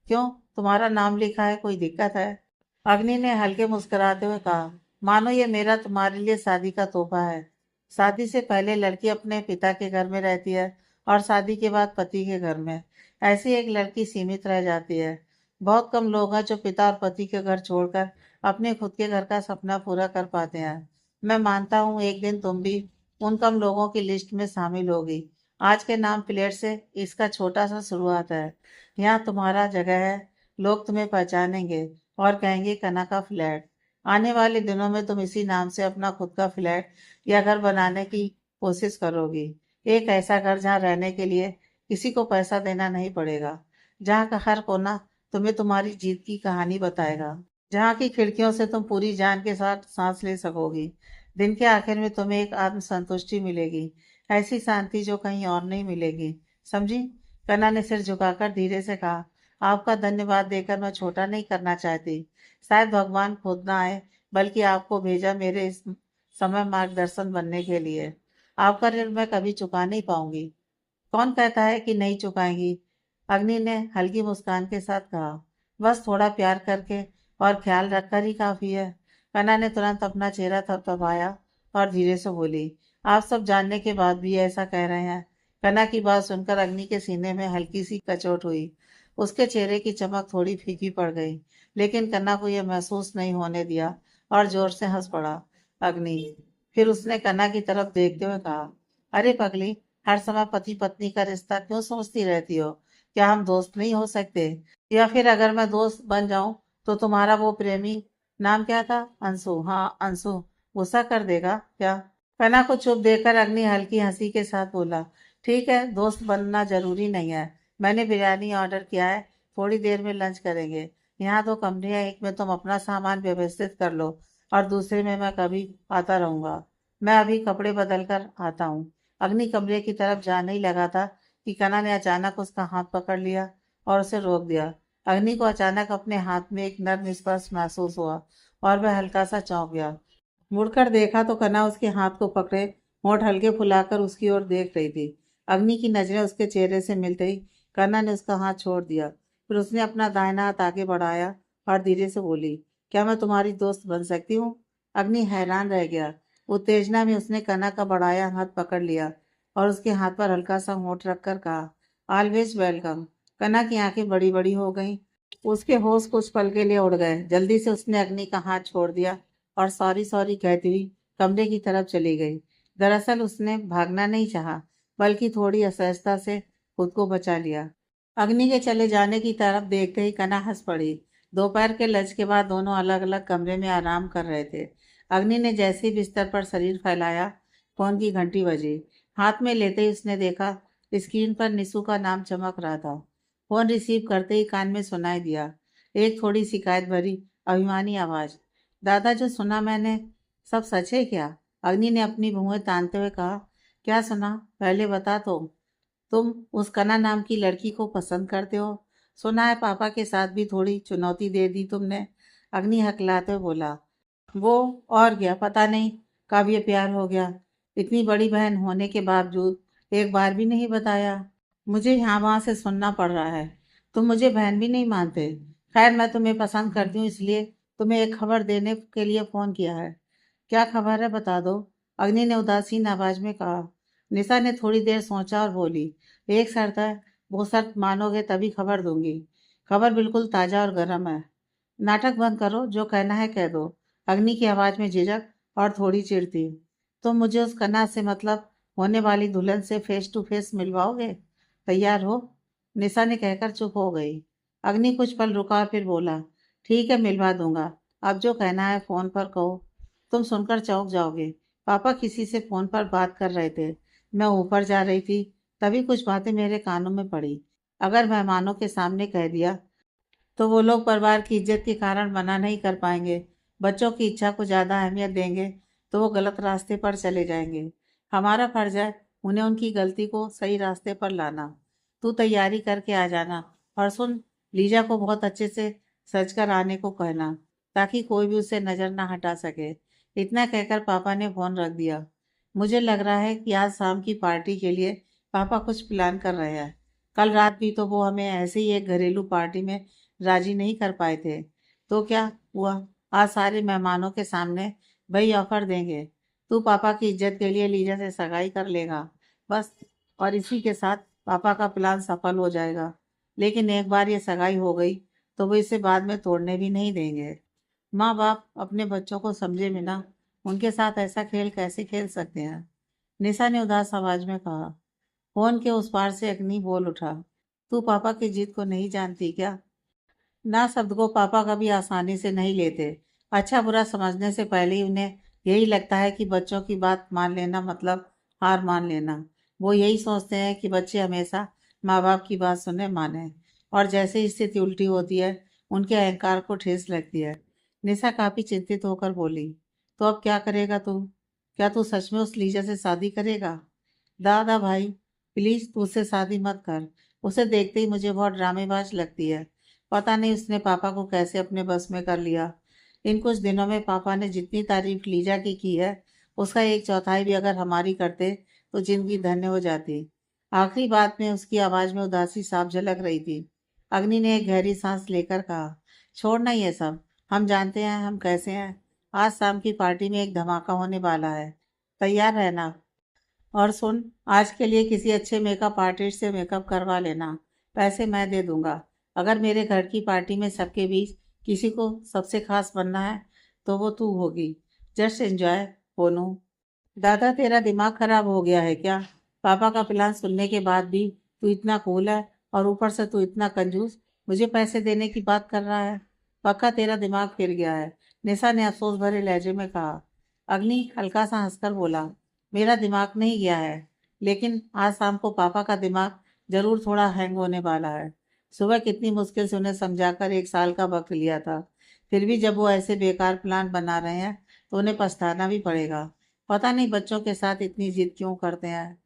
क्यों, तुम्हारा नाम लिखा है, कोई दिक्कत है? अग्नि ने हल्के मुस्कुराते हुए कहा, मानो ये मेरा तुम्हारे लिए शादी का तोहफा है। शादी से पहले लड़की अपने पिता के घर में रहती है और शादी के बाद पति के घर में। ऐसी एक लड़की सीमित रह जाती है। बहुत कम लोग हैं जो पिता और पति के घर छोड़कर अपने खुद के घर का सपना पूरा कर पाते हैं। मैं मानता हूँ एक दिन तुम भी उन कम लोगों की लिस्ट में शामिल होगी। आज के नाम प्लेट से इसका छोटा सा शुरुआत है। यहाँ तुम्हारा जगह है, लोग तुम्हें पहचानेंगे और कहेंगे कना का फ्लैट। आने वाले दिनों में तुम इसी नाम से अपना खुद का फ्लैट या घर बनाने की कोशिश करोगी। एक ऐसा घर जहाँ रहने के लिए किसी को पैसा देना नहीं पड़ेगा, जहाँ का हर कोना तुम्हें तुम्हारी जीत की कहानी बताएगा, जहाँ की खिड़कियों से तुम पूरी जान के साथ सांस ले सकोगी। दिन के आखिर में तुम्हें एक आत्म संतुष्टि मिलेगी, ऐसी शांति जो कहीं और नहीं मिलेगी। समझी? कन्ना ने सिर झुकाकर धीरे से कहा, आपका धन्यवाद देकर मैं छोटा नहीं करना चाहती। शायद भगवान खुद ना आए, बल्कि आपको भेजा मेरे इस समय मार्गदर्शन बनने के लिए। आपका ऋण मैं कभी चुका नहीं पाऊंगी। कौन कहता है कि नहीं चुकाएंगी? अग्नि ने हल्की मुस्कान के साथ कहा, बस थोड़ा प्यार करके और ख्याल रखकर ही काफी है। कन्ना ने तुरंत अपना चेहरा थपथपाया और धीरे से बोली, आप सब जानने के बाद भी ऐसा कह रहे हैं? कन्ना की बात सुनकर अग्नि के सीने में हल्की सी कचोट हुई। उसके चेहरे की चमक थोड़ी फीकी पड़ गई, लेकिन कन्ना को यह महसूस नहीं होने दिया और जोर से हंस पड़ा। अग्नि, फिर उसने कन्ना की तरफ देखते हुए कहा, अरे पगली, हर समय पति पत्नी का रिश्ता क्यों सोचती रहती हो? क्या हम दोस्त नहीं हो सकते? या फिर अगर मैं दोस्त बन जाऊं तो तुम्हारा वो प्रेमी, नाम क्या था, अंशु, हाँ अंशु, गुस्सा कर देगा क्या? कना को चुप देकर अग्नि हल्की हंसी के साथ बोला, ठीक है, दोस्त बनना जरूरी नहीं है। मैंने बिरयानी ऑर्डर किया है, थोड़ी देर में लंच करेंगे। यहाँ दो कमरे हैं, एक में तुम अपना सामान व्यवस्थित कर लो और दूसरे में मैं कभी आता रहूंगा। मैं अभी कपड़े बदल कर आता हूँ। अग्नि कमरे की तरफ जाने ही लगा था कि कना ने अचानक उसका हाथ पकड़ लिया और उसे रोक दिया। अग्नि को अचानक अपने हाथ में एक नर्म स्पर्श महसूस हुआ और वह हल्का सा चौंक गया। मुड़कर देखा तो कना उसके हाथ को पकड़े होंठ हल्के फुलाकर उसकी ओर देख रही थी। अग्नि की नजरें उसके चेहरे से मिलते ही कना ने उसका हाथ छोड़ दिया। फिर उसने अपना दाहिना हाथ आगे बढ़ाया और धीरे से बोली, क्या मैं तुम्हारी दोस्त बन सकती हूँ? अग्नि हैरान रह गया। उत्तेजना में उसने कना का बढ़ाया हाथ पकड़ लिया और उसके हाथ पर हल्का सा होंठ रखकर कहा, ऑलवेज वेलकम। कना की आंखें बड़ी बड़ी हो गईं। उसके होश कुछ पल के लिए उड़ गए। जल्दी से उसने अग्नि का हाथ छोड़ दिया और सॉरी सॉरी कहती हुई कमरे की तरफ चली गई। दरअसल उसने भागना नहीं चाहा, बल्कि थोड़ी असहजता से खुद को बचा लिया। अग्नि के चले जाने की तरफ देखते ही कना हंस पड़ी। दोपहर के लंच के बाद दोनों अलग अलग कमरे में आराम कर रहे थे। अग्नि ने जैसे ही बिस्तर पर शरीर फैलाया, फोन की घंटी बजी। हाथ में लेते ही उसने देखा स्क्रीन पर निशु का नाम चमक रहा था। फोन रिसीव करते ही कान में सुनाई दिया एक थोड़ी शिकायत भरी अभिमानी आवाज, दादा जो सुना मैंने सब सच है क्या? अग्नि ने अपनी भुएं तानते हुए कहा, क्या सुना, पहले बता तो। तुम उस कना नाम की लड़की को पसंद करते हो? सुना है पापा के साथ भी थोड़ी चुनौती दे दी तुमने। अग्नि हकलाते हुए बोला, वो और क्या, पता नहीं कब ये प्यार हो गया। इतनी बड़ी बहन होने के बावजूद एक बार भी नहीं बताया। मुझे यहाँ वहाँ से सुनना पड़ रहा है। तुम मुझे बहन भी नहीं मानते। खैर मैं तुम्हें पसंद करती हूँ, इसलिए तुम्हें एक खबर देने के लिए फोन किया है। क्या खबर है बता दो, अग्नि ने उदासीन आवाज में कहा। निशा ने थोड़ी देर सोचा और बोली, एक शर्त है, वो शर्त मानोगे तभी खबर दूंगी। खबर बिल्कुल ताजा और गर्म है। नाटक बंद करो, जो कहना है कह दो। अग्नि की आवाज में झिझक और थोड़ी चिढ़ थी। तुम मुझे उस कन्या से मतलब होने वाली दुल्हन से फेस टू फेस मिलवाओगे? तैयार हो? निशा ने कहकर चुप हो गई। अग्नि कुछ पल रुका और फिर बोला, ठीक है मिलवा दूंगा। अब जो कहना है फोन पर कहो। तुम सुनकर चौंक जाओगे। पापा किसी से फोन पर बात कर रहे थे। मैं ऊपर जा रही थी, तभी कुछ बातें मेरे कानों में पड़ी। अगर मेहमानों के सामने कह दिया तो वो लोग परिवार की इज्जत के कारण मना नहीं कर पाएंगे। बच्चों की इच्छा को ज्यादा अहमियत देंगे तो वो गलत रास्ते पर चले जाएंगे। हमारा फर्ज है उन्हें उनकी गलती को सही रास्ते पर लाना। तू तैयारी करके आ जाना। और सुन, लीजा को बहुत अच्छे से सज कर आने को कहना, ताकि कोई भी उसे नजर ना हटा सके। इतना कहकर पापा ने फोन रख दिया। मुझे लग रहा है कि आज शाम की पार्टी के लिए पापा कुछ प्लान कर रहे हैं। कल रात भी तो वो हमें ऐसे ही एक घरेलू पार्टी में राजी नहीं कर पाए थे। तो क्या हुआ, आज सारे मेहमानों के सामने वही ऑफर देंगे। तू पापा की इज्जत के लिए लीजा से सगाई कर लेगा, बस। और इसी के साथ पापा का प्लान सफल हो जाएगा। लेकिन एक बार ये सगाई हो गई तो वो इसे बाद में तोड़ने भी नहीं देंगे। माँ बाप अपने बच्चों को समझे बिना उनके साथ ऐसा खेल कैसे खेल सकते हैं? निशा ने उदास आवाज में कहा। फोन के उस पार से अग्नि बोल उठा, तू पापा की जिद को नहीं जानती क्या? ना शब्द को पापा कभी आसानी से नहीं लेते। अच्छा बुरा समझने से पहले ही उन्हें यही लगता है कि बच्चों की बात मान लेना मतलब हार मान लेना। वो यही सोचते हैं कि बच्चे हमेशा माँ बाप की बात सुने माने। और जैसे ही स्थिति उल्टी होती है, उनके अहंकार को ठेस लगती है। निशा काफी चिंतित होकर बोली, तो अब क्या करेगा तू? क्या तू सच में उस लीजा से शादी करेगा? दादा भाई, प्लीज तू उससे शादी मत कर। उसे देखते ही मुझे बहुत ड्रामेबाज लगती है। पता नहीं उसने पापा को कैसे अपने बस में कर लिया। इन कुछ दिनों में पापा ने जितनी तारीफ लीजा की है, उसका एक चौथाई भी अगर हमारी करते तो जिंदगी धन्य हो जाती। आखिरी बात में उसकी आवाज में उदासी साफ झलक रही थी। अग्नि ने एक गहरी सांस लेकर कहा, छोड़ना ये सब, हम जानते हैं हम कैसे हैं। आज शाम की पार्टी में एक धमाका होने वाला है, तैयार रहना। और सुन, आज के लिए किसी अच्छे मेकअप आर्टिस्ट से मेकअप करवा लेना। पैसे मैं दे दूंगा। अगर मेरे घर की पार्टी में सबके बीच किसी को सबसे खास बनना है तो वो तू होगी। Just enjoy Bonu. दादा तेरा दिमाग खराब हो गया है क्या? पापा का प्लान सुनने के बाद भी तू इतना कूल है, और ऊपर से तू इतना कंजूस मुझे पैसे देने की बात कर रहा है। पक्का तेरा दिमाग फिर गया है, निशा ने अफसोस भरे लहजे में कहा। अग्नि हल्का सा हंसकर बोला, मेरा दिमाग नहीं गया है, लेकिन आज शाम को पापा का दिमाग जरूर थोड़ा हैंग होने वाला है। सुबह कितनी मुश्किल से उन्हें समझाकर 1 साल का वक्त लिया था। फिर भी जब वो ऐसे बेकार प्लान बना रहे हैं तो उन्हें पछताना भी पड़ेगा। पता नहीं बच्चों के साथ इतनी जिद क्यों करते हैं।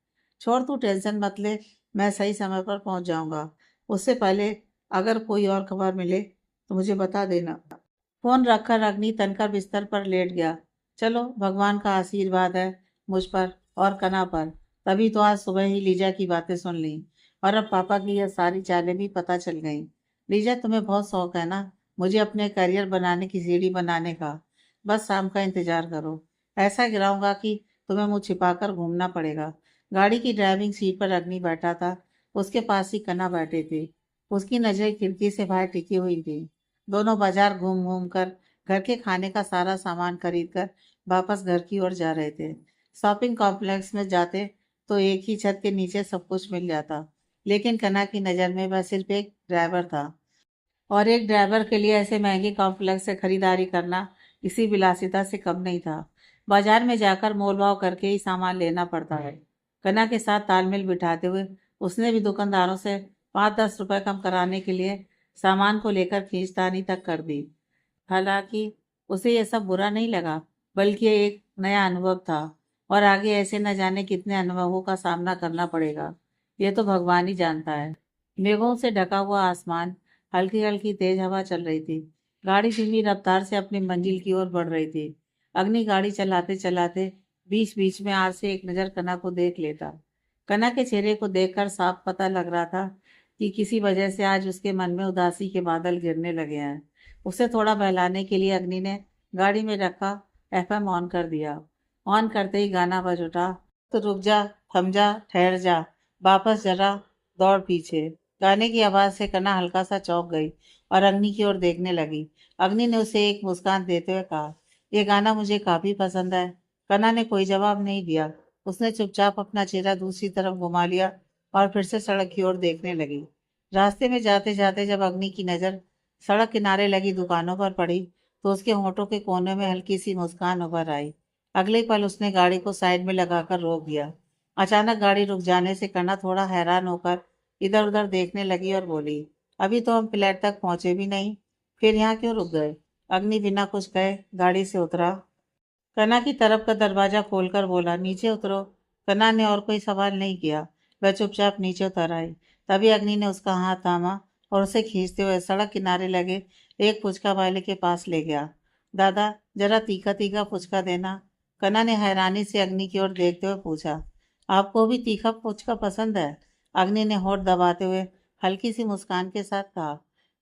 छोड़, तू टेंशन मत ले, मैं सही समय पर पहुंच जाऊंगा। उससे पहले अगर कोई और खबर मिले तो मुझे बता देना। फोन रखकर अग्नि तनकर बिस्तर पर लेट गया। चलो, भगवान का आशीर्वाद है मुझ पर और कना पर। तभी तो आज सुबह ही लीजा की बातें सुन ली, और अब पापा की यह सारी चालें भी पता चल गईं। लीजा, तुम्हें बहुत शौक है ना मुझे अपने करियर बनाने की सीढ़ी बनाने का। बस शाम का इंतजार करो, ऐसा गिराऊंगा कि तुम्हें मुंह छिपाकर घूमना पड़ेगा। गाड़ी की ड्राइविंग सीट पर अग्नि बैठा था। उसके पास ही कना बैठे थे। उसकी नजर खिड़की से बाहर टिकी हुई थी। दोनों बाजार घूम घूम कर घर के खाने का सारा सामान खरीद कर वापस घर की ओर जा रहे थे। शॉपिंग कॉम्प्लेक्स में जाते तो एक ही छत के नीचे सब कुछ मिल जाता, लेकिन कना की नज़र में वह सिर्फ एक ड्राइवर था। और एक ड्राइवर के लिए ऐसे महंगे कॉम्प्लेक्स से खरीदारी करना किसी विलासिता से कम नहीं था। बाजार में जाकर मोल भाव करके ही सामान लेना पड़ता है। कना के साथ तालमेल बिठाते हुए उसने भी दुकानदारों से 5-10 रुपए कम कराने के लिए सामान को लेकर खींचतानी तक कर दी। हालांकि उसे यह सब बुरा नहीं लगा, बल्कि ये एक नया अनुभव था। और आगे ऐसे न जाने कितने अनुभवों का सामना करना पड़ेगा, ये तो भगवान ही जानता है। मेघों से ढका हुआ आसमान, हल्की हल्की तेज हवा चल रही थी। गाड़ी धीमी रफ्तार से अपनी मंजिल की ओर बढ़ रही थी। अग्नि गाड़ी चलाते चलाते बीच बीच में आर से एक नजर कना को देख लेता। कना के चेहरे को देखकर साफ पता लग रहा था कि किसी वजह से आज उसके मन में उदासी के बादल गिरने लगे हैं। उसे थोड़ा बहलाने के लिए अग्नि ने गाड़ी में रखा एफएम ऑन कर दिया। ऑन करते ही गाना बज उठा, तो रुक जा, थम जा, ठहर जा, वापस जरा दौड़ पीछे। गाने की आवाज से कन्ना हल्का सा चौंक गई और अग्नि की ओर देखने लगी। अग्नि ने उसे एक मुस्कान देते हुए कहा, यह गाना मुझे काफी पसंद है। कन्ना ने कोई जवाब नहीं दिया। उसने चुपचाप अपना चेहरा दूसरी तरफ घुमा लिया और फिर से सड़क की ओर देखने लगी। रास्ते में जाते जाते जब अग्नि की नजर सड़क किनारे लगी दुकानों पर पड़ी, तो उसके होंठों के कोने में हल्की सी मुस्कान उभर आई। अगले पल उसने गाड़ी को साइड में लगाकर रोक दिया। अचानक गाड़ी रुक जाने से कन्ना थोड़ा हैरान होकर इधर उधर देखने लगी और बोली, अभी तो हम फ्लैट तक पहुंचे भी नहीं, फिर यहाँ क्यों रुक गए? अग्नि बिना कुछ कहे गाड़ी से उतरा। कन्ना की तरफ का दरवाजा खोलकर बोला, नीचे उतरो। कन्ना ने और कोई सवाल नहीं किया। वह चुपचाप नीचे उतर आई। तभी अग्नि ने उसका हाथ थामा और उसे खींचते हुए सड़क किनारे लगे एक पुचका वाले के पास ले गया। दादा, जरा तीखा तीखा पुचका देना। कन्ना ने हैरानी से अग्नि की ओर देखते हुए पूछा, आपको भी तीखा पुचका पसंद है? अग्नि ने होठ दबाते हुए हल्की सी मुस्कान के साथ कहा,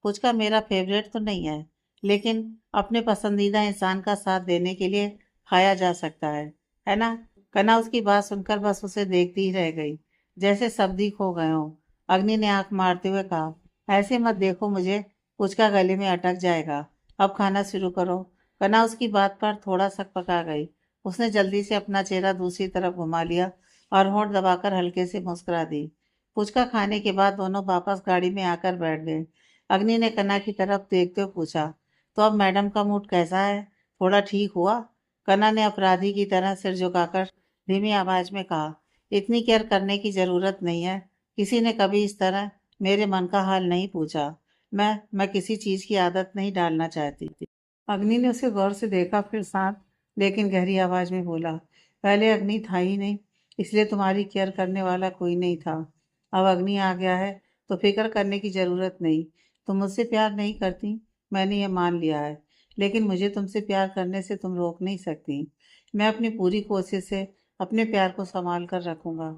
पुचका मेरा फेवरेट तो नहीं है, लेकिन अपने पसंदीदा इंसान का साथ देने के लिए खाया जा सकता है ना? कन्ना उसकी बात सुनकर बस उसे देखती ही रह गई, जैसे शब्द ही खो गए हों। अग्नि ने आंख मारते हुए कहा, ऐसे मत देखो मुझे, पुचका गले में अटक जाएगा। अब खाना शुरू करो। कन्ना उसकी बात पर थोड़ा सा पका गई। उसने जल्दी से अपना चेहरा दूसरी तरफ घुमा लिया और होंठ दबाकर हल्के से मुस्कुरा दी। पुचका खाने के बाद दोनों वापस गाड़ी में आकर बैठ गए। अग्नि ने कन्ना की तरफ देखते हुए पूछा, तो अब मैडम का मूड कैसा है? थोड़ा ठीक हुआ? कन्ना ने अपराधी की तरह सिर झुकाकर धीमी आवाज में कहा, इतनी केयर करने की जरूरत नहीं है। किसी ने कभी इस तरह मेरे मन का हाल नहीं पूछा। मैं किसी चीज की आदत नहीं डालना चाहती थी। अग्नि ने उसे गौर से देखा, फिर शांत लेकिन गहरी आवाज में बोला, पहले अग्नि था ही नहीं, इसलिए तुम्हारी केयर करने वाला कोई नहीं था। अब अग्नि आ गया है तो फिक्र करने की जरूरत नहीं। तुम मुझसे प्यार नहीं करती, मैंने ये मान लिया है, लेकिन मुझे तुमसे प्यार करने से तुम रोक नहीं सकती। मैं अपनी पूरी कोशिश से अपने प्यार को संभाल कर रखूंगा,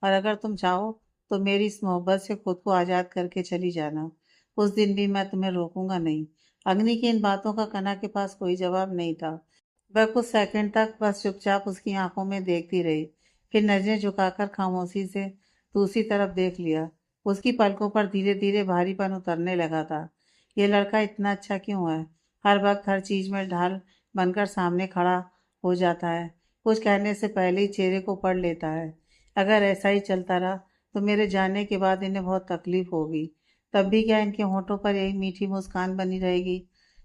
और अगर तुम चाहो तो मेरी इस मोहब्बत से खुद को आज़ाद करके चली जाना। उस दिन भी मैं तुम्हें रोकूंगा नहीं। अग्नि की इन बातों का कन्ना के पास कोई जवाब नहीं था। वह कुछ सेकंड तक बस चुपचाप उसकी आंखों में देखती रही, फिर नजरें झुकाकर खामोशी से दूसरी तरफ देख लिया। उसकी पलकों पर धीरे धीरे भारीपन उतरने लगा था। ये लड़का इतना अच्छा क्यों है? हर वक्त हर चीज में ढाल बनकर सामने खड़ा हो जाता है, कुछ कहने से पहले ही चेहरे को पढ़ लेता है। अगर ऐसा ही चलता रहा तो मेरे जाने के बाद इन्हें बहुत तकलीफ होगी। तब भी क्या इनके होंठों पर यही मीठी मुस्कान बनी रहेगी?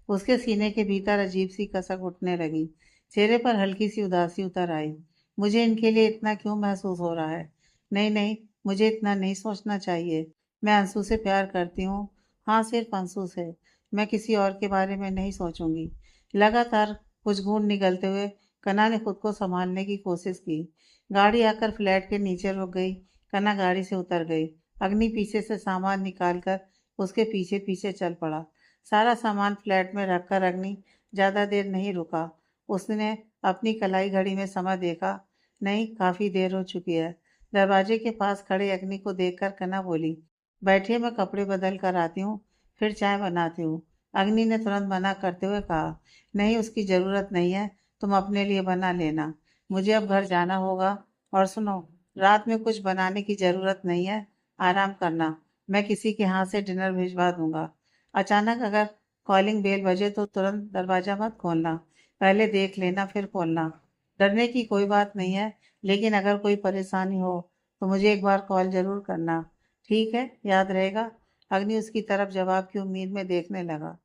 उसके सीने के भीतर अजीब सी कसक उठने लगी। चेहरे पर हल्की सी उदासी उतर आई। मुझे इनके लिए इतना क्यों महसूस हो रहा है? नहीं नहीं, मुझे इतना नहीं सोचना चाहिए। मैं अंशु से प्यार करती हूँ। हाँ, सिर्फ अंशु से। मैं किसी और के बारे में नहीं सोचूंगी। लगातार कुछ घूंट निगलते हुए कन्ना ने खुद को संभालने की कोशिश की। गाड़ी आकर फ्लैट के नीचे रुक गई। कन्ना गाड़ी से उतर गई। अग्नि पीछे से सामान निकालकर उसके पीछे पीछे चल पड़ा। सारा सामान फ्लैट में रखकर अग्नि ज्यादा देर नहीं रुका। उसने अपनी कलाई घड़ी में समय देखा। नहीं, काफी देर हो चुकी है। दरवाजे के पास खड़े अग्नि को देखकर कन्ना बोली, बैठिए, मैं कपड़े बदल कर आती हूँ, फिर चाय बनाती हूँ। अग्नि ने तुरंत मना करते हुए कहा, नहीं, उसकी ज़रूरत नहीं है, तुम अपने लिए बना लेना। मुझे अब घर जाना होगा। और सुनो, रात में कुछ बनाने की ज़रूरत नहीं है, आराम करना। मैं किसी के हाथ से डिनर भिजवा दूंगा। अचानक अगर कॉलिंग बेल बजे तो तुरंत दरवाज़ा मत खोलना, पहले देख लेना फिर खोलना। डरने की कोई बात नहीं है, लेकिन अगर कोई परेशानी हो तो मुझे एक बार कॉल ज़रूर करना। ठीक है, याद रहेगा? अग्नि उसकी तरफ जवाब की उम्मीद में देखने लगा।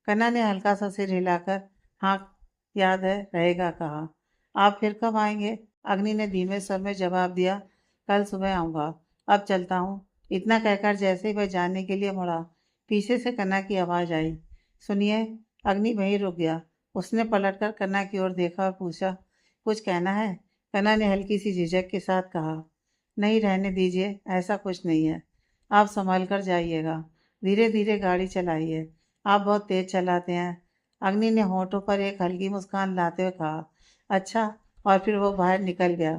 कन्ना ने हल्का सा सिर हिलाकर हाँ, याद है, रहेगा कहा। आप फिर कब आएंगे? अग्नि ने धीमे स्वर में जवाब दिया, कल सुबह आऊँगा। अब चलता हूँ। इतना कहकर जैसे ही वह जाने के लिए मुड़ा, पीछे से कन्ना की आवाज़ आई, सुनिए। अग्नि वहीं रुक गया। उसने पलटकर कन्ना की ओर देखा और पूछा, कुछ कहना है? कन्ना ने हल्की सी झिझक के साथ कहा, नहीं, रहने दीजिए, ऐसा कुछ नहीं है। आप संभल कर जाइएगा, धीरे धीरे गाड़ी चलाइए, आप बहुत तेज चलाते हैं। अग्नि ने होठों पर एक हल्की मुस्कान लाते हुए कहा, अच्छा। और फिर वो बाहर निकल गया।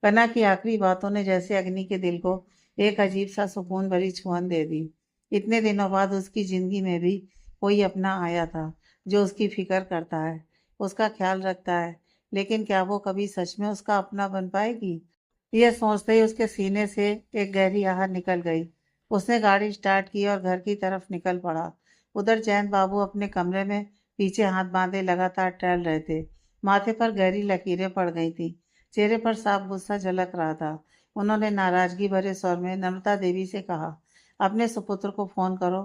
कन्ना की आखिरी बातों ने जैसे अग्नि के दिल को एक अजीब सा सुकून भरी छुअन दे दी। इतने दिनों बाद उसकी जिंदगी में भी कोई अपना आया था, जो उसकी फिक्र करता है, उसका ख्याल रखता है, लेकिन क्या वो कभी सच में उसका अपना बन पाएगी? यह सोचते ही उसके सीने से एक गहरी आह निकल गई। उसने गाड़ी स्टार्ट की और घर की तरफ निकल पड़ा। उधर जैन बाबू अपने कमरे में पीछे हाथ बांधे लगातार टहल रहे थे। माथे पर गहरी लकीरें पड़ गई थी। चेहरे पर साफ गुस्सा झलक रहा था। उन्होंने नाराजगी भरे स्वर में नम्रता देवी से कहा, अपने सुपुत्र को फोन करो।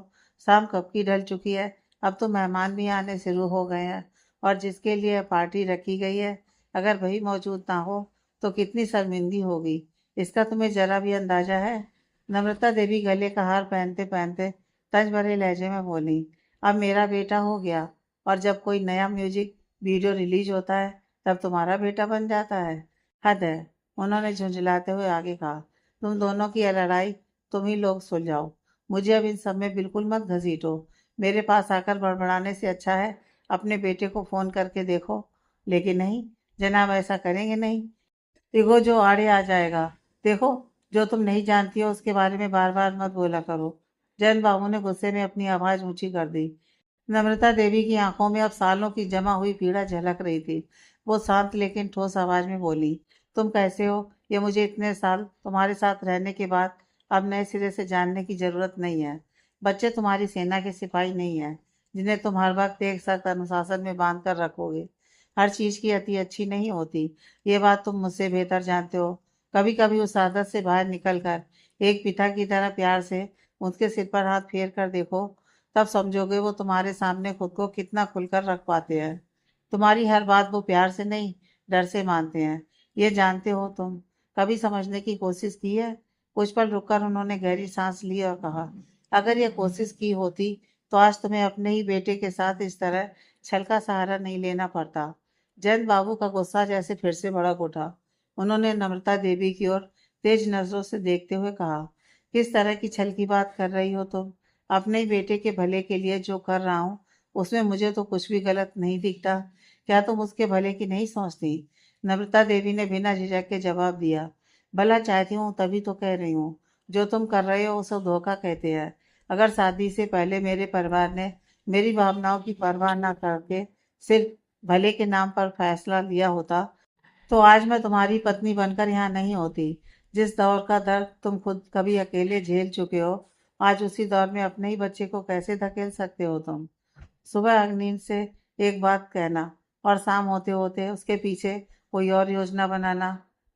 शाम कब की ढल चुकी है। अब तो मेहमान भी आने शुरू हो गए हैं और जिसके लिए पार्टी रखी गई है, अगर वही मौजूद ना हो तो कितनी शर्मिंदगी होगी। इसका तुम्हें जरा भी अंदाजा है? नम्रता देवी गले का हार पहनते पहनते तंज भरे लहजे में बोली, अब मेरा बेटा हो गया और जब कोई नया म्यूजिक वीडियो रिलीज होता है तब तुम्हारा बेटा बन जाता है। हद है। उन्होंने झुंझलाते हुए आगे कहा, तुम दोनों की लड़ाई तुम ही लोग सुलझाओ। मुझे अब इन सब में बिल्कुल मत घसीटो। मेरे पास आकर बड़बड़ाने से अच्छा है अपने बेटे को फोन करके देखो। लेकिन नहीं, जनाब ऐसा करेंगे नहीं। ईगो जो आड़े आ जाएगा। देखो, जो तुम नहीं जानती हो उसके बारे में बार बार मत बोला करो। जैन बाबू ने गुस्से में अपनी आवाज ऊंची कर दी। नम्रता देवी की आंखों में अब सालों की जमा हुई पीड़ा झलक रही थी। वो शांत लेकिन ठोस आवाज में बोली, तुम कैसे हो ये मुझे इतने साल तुम्हारे साथ रहने के बाद अब नए सिरे से जानने की जरूरत नहीं है। बच्चे तुम्हारी सेना के सिपाही नहीं है जिन्हें तुम हर वक्त एक सख्त अनुशासन में बांध कर रखोगे। हर चीज की अति अच्छी नहीं होती। ये बात तुम मुझसे बेहतर जानते हो। कभी कभी उस आदत से बाहर निकल कर एक पिता की तरह प्यार से उसके सिर पर हाथ फेर कर देखो, तब समझोगे वो तुम्हारे सामने खुद को कितना खुलकर रख पाते हैं। तुम्हारी हर बात वो प्यार से नहीं, डर से मानते हैं। ये जानते हो तुम। कभी समझने की कोशिश की है? कुछ पल रुककर उन्होंने गहरी सांस ली और कहा, अगर ये कोशिश की होती तो आज तुम्हें अपने ही बेटे के साथ इस तरह छल का सहारा नहीं लेना पड़ता। जैन बाबू का गुस्सा जैसे फिर से भड़क उठा। उन्होंने नम्रता देवी की ओर तेज नजरों से देखते हुए कहा, किस तरह की छल की बात कर रही हो तुम? अपने ही बेटे के भले के लिए जो कर रहा हूँ उसमें मुझे तो कुछ भी गलत नहीं दिखता। क्या तुम उसके भले की नहीं सोचती? नम्रता देवी ने बिना झिझक के जवाब दिया, भला चाहती हूँ तभी तो कह रही हूँ। जो तुम कर रहे हो उसे धोखा कहते हैं। अगर शादी से पहले मेरे परिवार ने मेरी भावनाओं की परवाह न करके सिर्फ भले के नाम पर फैसला लिया होता तो आज मैं तुम्हारी पत्नी बनकर यहाँ नहीं होती। जिस दौर का दर्द तुम खुद कभी अकेले झेल चुके हो, आज उसी दौर में अपने ही बच्चे को कैसे धकेल सकते हो तुम? सुबह नींद से एक बात कहना और शाम होते होते उसके पीछे कोई और योजना बनाना,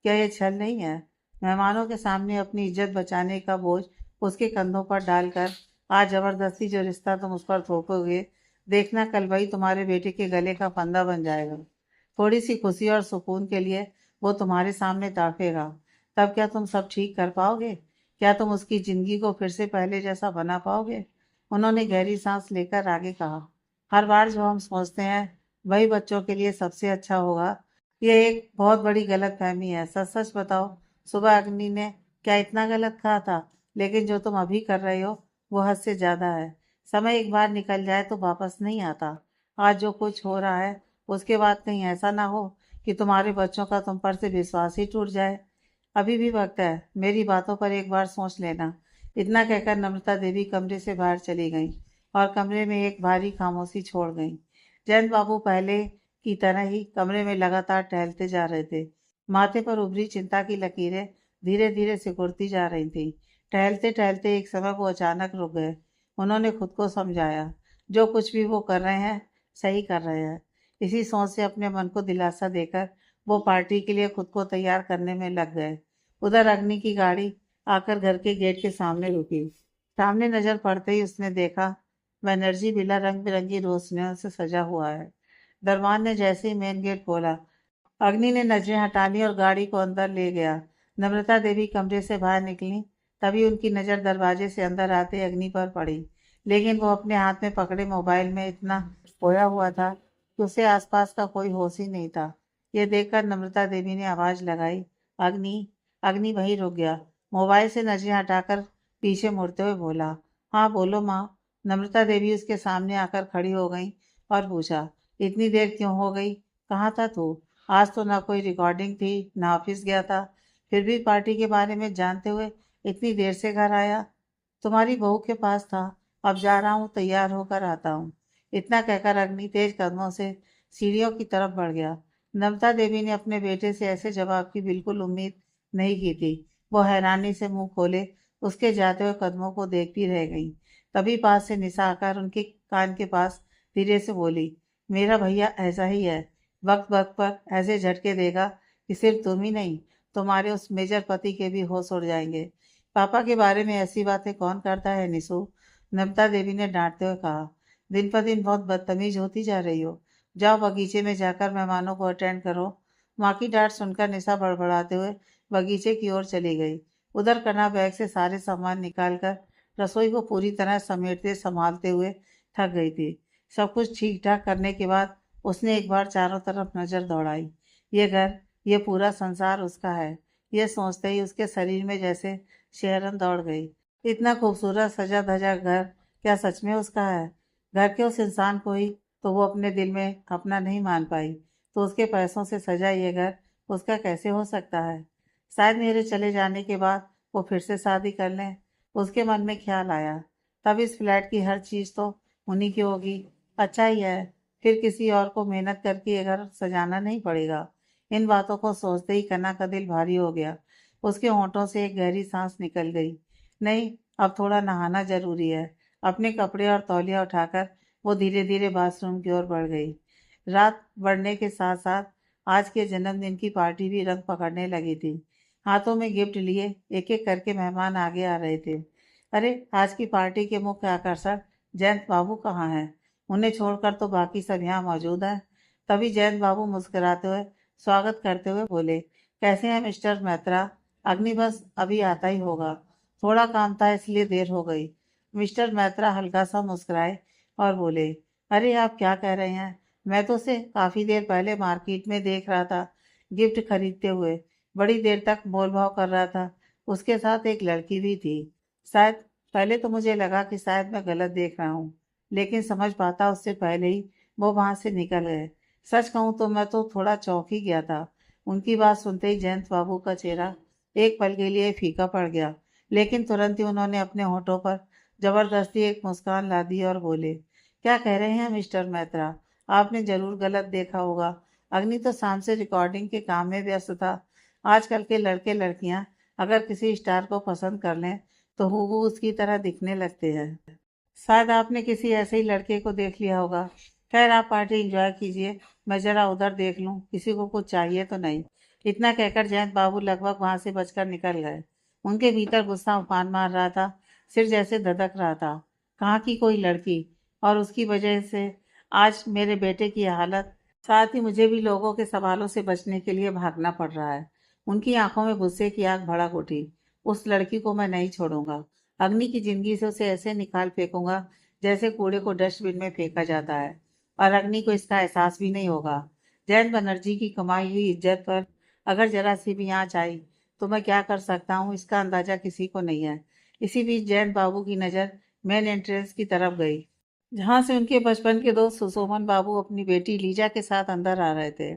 क्या ये छल नहीं है? मेहमानों के सामने अपनी इज्जत बचाने का बोझ उसके कंधों पर डालकर आज जबरदस्ती जो रिश्ता तुम उस पर थोपोगे, देखना कल वही तुम्हारे बेटे के गले का फंदा बन जाएगा। थोड़ी सी खुशी और सुकून के लिए वो तुम्हारे सामने ताकेगा। तब क्या तुम सब ठीक कर पाओगे? क्या तुम उसकी जिंदगी को फिर से पहले जैसा बना पाओगे? उन्होंने गहरी सांस लेकर आगे कहा, हर बार जो हम सोचते हैं वही बच्चों के लिए सबसे अच्छा होगा, ये एक बहुत बड़ी गलत फहमी है। सच सच बताओ, सुबह अग्नि ने क्या इतना गलत कहा था? लेकिन जो तुम अभी कर रहे हो वो हद से ज्यादा है। समय एक बार निकल जाए तो वापस नहीं आता। आज जो कुछ हो रहा है उसके बाद कहीं ऐसा ना हो कि तुम्हारे बच्चों का तुम पर से विश्वास ही टूट जाए। अभी भी वक्त है, मेरी बातों पर एक बार सोच लेना। इतना कहकर नम्रता देवी कमरे से बाहर चली गई और कमरे में एक भारी खामोशी छोड़ गई। जयंत बाबू पहले की तरह ही कमरे में लगातार टहलते जा रहे थे। माथे पर उभरी चिंता की लकीरें धीरे धीरे सिकुड़ती जा रही थी। टहलते टहलते एक समय वो अचानक रुक गए। उन्होंने खुद को समझाया, जो कुछ भी वो कर रहे हैं सही कर रहे हैं। इसी सोच से अपने मन को दिलासा देकर वो पार्टी के लिए खुद को तैयार करने में लग गए। उधर अग्नि की गाड़ी आकर घर के गेट के सामने रुकी। सामने नजर पड़ते ही उसने देखा बनर्जी विला रंग बिरंगी रोशनियों से सजा हुआ है। दरबान ने जैसे ही मेन गेट खोला, अग्नि ने नजरें हटा ली और गाड़ी को अंदर ले गया। नम्रता देवी कमरे से बाहर निकली, तभी उनकी नजर दरवाजे से अंदर आते अग्नि पर पड़ी। लेकिन वो अपने हाथ में पकड़े मोबाइल में इतना खोया हुआ था कि उसे आसपास का कोई होश ही नहीं था। यह देखकर नम्रता देवी ने आवाज लगाई, अग्नि। अग्नि वहीं रुक गया। मोबाइल से नजरें हटाकर पीछे मुड़ते हुए बोला, हाँ बोलो माँ। नम्रता देवी उसके सामने आकर खड़ी हो गई और पूछा, इतनी देर क्यों हो गई? कहाँ था तू? आज तो ना कोई रिकॉर्डिंग थी, ना ऑफिस गया था, फिर भी पार्टी के बारे में जानते हुए इतनी देर से घर आया। तुम्हारी बहू के पास था, अब जा रहा हूँ, तैयार होकर आता हूँ। इतना कहकर अग्नि तेज कदमों से सीढ़ियों की तरफ बढ़ गया। नम्रता देवी ने अपने बेटे से ऐसे जवाब की बिल्कुल उम्मीद नहीं की थी। वो हैरानी से मुंह खोले उसके जाते हुए कदमों को देखती रह गई। तभी पास से निशा आकर उनके कान के पास धीरे से बोली, मेरा भैया ऐसा ही है, वक्त वक्त पर ऐसे झटके देगा कि सिर्फ तुम ही नहीं, तुम्हारे उस मेजर पति के भी होश उड़ जाएंगे। पापा के बारे में ऐसी बातें कौन करता है निशु? नम्रता देवी ने डांटते हुए कहा। दिन पर दिन बहुत बदतमीज होती जा रही हो। जाओ बगीचे में जाकर मेहमानों को अटेंड करो। माँ की डांट सुनकर निशा बड़बड़ाते हुए बगीचे की ओर चली गई। उधर कना बैग से सारे सामान निकालकर रसोई को पूरी तरह समेटते संभालते हुए थक गई थी। सब कुछ ठीक ठाक करने के बाद उसने एक बार चारों तरफ नजर दौड़ाई। ये घर, ये पूरा संसार उसका है। यह सोचते ही उसके शरीर में जैसे सिहरन दौड़ गई। इतना खूबसूरत सजा धजा घर क्या सच में उसका है? घर के उस इंसान को ही तो वो अपने दिल में अपना नहीं मान पाई, तो उसके पैसों से सजा ये घर उसका कैसे हो सकता है? शायद मेरे चले जाने के बाद वो फिर से शादी कर लें, उसके मन में ख्याल आया। तब इस फ्लैट की हर चीज़ तो उन्हीं की होगी। अच्छा ही है, फिर किसी और को मेहनत करके ये घर सजाना नहीं पड़ेगा। इन बातों को सोचते ही कन्ना का दिल भारी हो गया। उसके होंठों से एक गहरी सांस निकल गई। नहीं, अब थोड़ा नहाना जरूरी है। अपने कपड़े और तौलिया उठाकर वो धीरे धीरे बाथरूम की ओर बढ़ गई। रात बढ़ने के साथ साथ आज के जन्मदिन की पार्टी भी रंग पकड़ने लगी थी। हाथों में गिफ्ट लिए एक एक करके मेहमान आगे आ रहे थे। अरे, आज की पार्टी के मुख्य आकर्षक जयंत बाबू कहाँ हैं? उन्हें छोड़कर तो बाकी सब यहाँ मौजूद हैं। तभी जयंत बाबू मुस्कुराते हुए स्वागत करते हुए बोले, कैसे हैं मिस्टर मैत्रा? अग्नि बस अभी आता ही होगा, थोड़ा काम था इसलिए देर हो गई। मिस्टर मैत्रा हल्का सा मुस्कुराए और बोले, अरे आप क्या कह रहे हैं? मैं तो उसे काफ़ी देर पहले मार्केट में देख रहा था, गिफ्ट खरीदते हुए। बड़ी देर तक मोल भाव कर रहा था। उसके साथ एक लड़की भी थी। शायद पहले तो मुझे लगा कि शायद मैं गलत देख रहा हूँ, लेकिन समझ पाता उससे पहले ही वो वहाँ से निकल गए। सच कहूँ तो मैं तो थोड़ा चौंक ही गया था। उनकी बात सुनते ही जयंत बाबू का चेहरा एक पल के लिए फीका पड़ गया, लेकिन तुरंत ही उन्होंने अपने होठों पर जबरदस्ती एक मुस्कान ला दी और बोले, क्या कह रहे हैं मिस्टर मैत्रा? आपने जरूर गलत देखा होगा। अग्नि तो शाम से रिकॉर्डिंग के काम में व्यस्त था। आजकल के लड़के लड़कियां अगर किसी स्टार को पसंद कर लें तो हूबहू उसकी तरह दिखने लगते हैं। शायद आपने किसी ऐसे ही लड़के को देख लिया होगा। खैर, आप पार्टी एंजॉय कीजिए, मैं जरा उधर देख लूं किसी को कुछ चाहिए तो नहीं। इतना कहकर जयंत बाबू लगभग वहां से बचकर निकल गए। उनके भीतर गुस्सा उफान मार रहा था, सिर जैसे धधक रहा था। कहाँ की कोई लड़की, और उसकी वजह से आज मेरे बेटे की हालत। साथ ही मुझे भी लोगों के सवालों से बचने के लिए भागना पड़ रहा है। उनकी आंखों में गुस्से की आग भड़क उठी। उस लड़की को मैं नहीं छोड़ूंगा। अग्नि की जिंदगी से उसे ऐसे निकाल फेंकूंगा जैसे कूड़े को डस्टबिन में फेंका जाता है, और अग्नि को इसका एहसास भी नहीं होगा। जयंत बनर्जी की कमाई हुई इज्जत पर अगर जरा सी भी आँच आई तो मैं क्या कर सकता हूँ, इसका अंदाजा किसी को नहीं है। इसी बीच जयंत बाबू की नज़र मेन एंट्रेंस की तरफ गई, जहाँ से उनके बचपन के दोस्त सुशोभन बाबू अपनी बेटी लीजा के साथ अंदर आ रहे थे।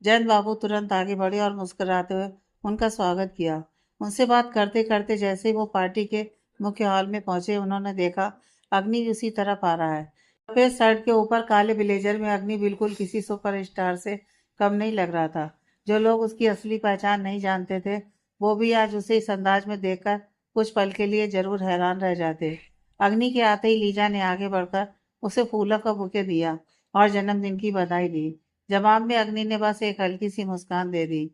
जयंत बाबू तुरंत आगे बढ़े और मुस्कुराते हुए उनका स्वागत किया। उनसे बात करते करते जैसे ही वो पार्टी के मुख्य हॉल में पहुंचे, उन्होंने देखा अग्नि भी उसी तरफ आ रहा है। सफेद शर्ट के ऊपर काले ब्लेजर में अग्नि बिल्कुल किसी सुपरस्टार से कम नहीं लग रहा था। जो लोग उसकी असली पहचान नहीं जानते थे, वो भी आज उसे इस अंदाज में देखकर कुछ पल के लिए जरूर हैरान रह जाते। अग्नि के आते ही लीजा ने आगे बढ़कर उसे फूलों का बुके दिया और जन्मदिन की बधाई दी। जवाब में अग्नि ने बस एक हल्की सी मुस्कान दे दी।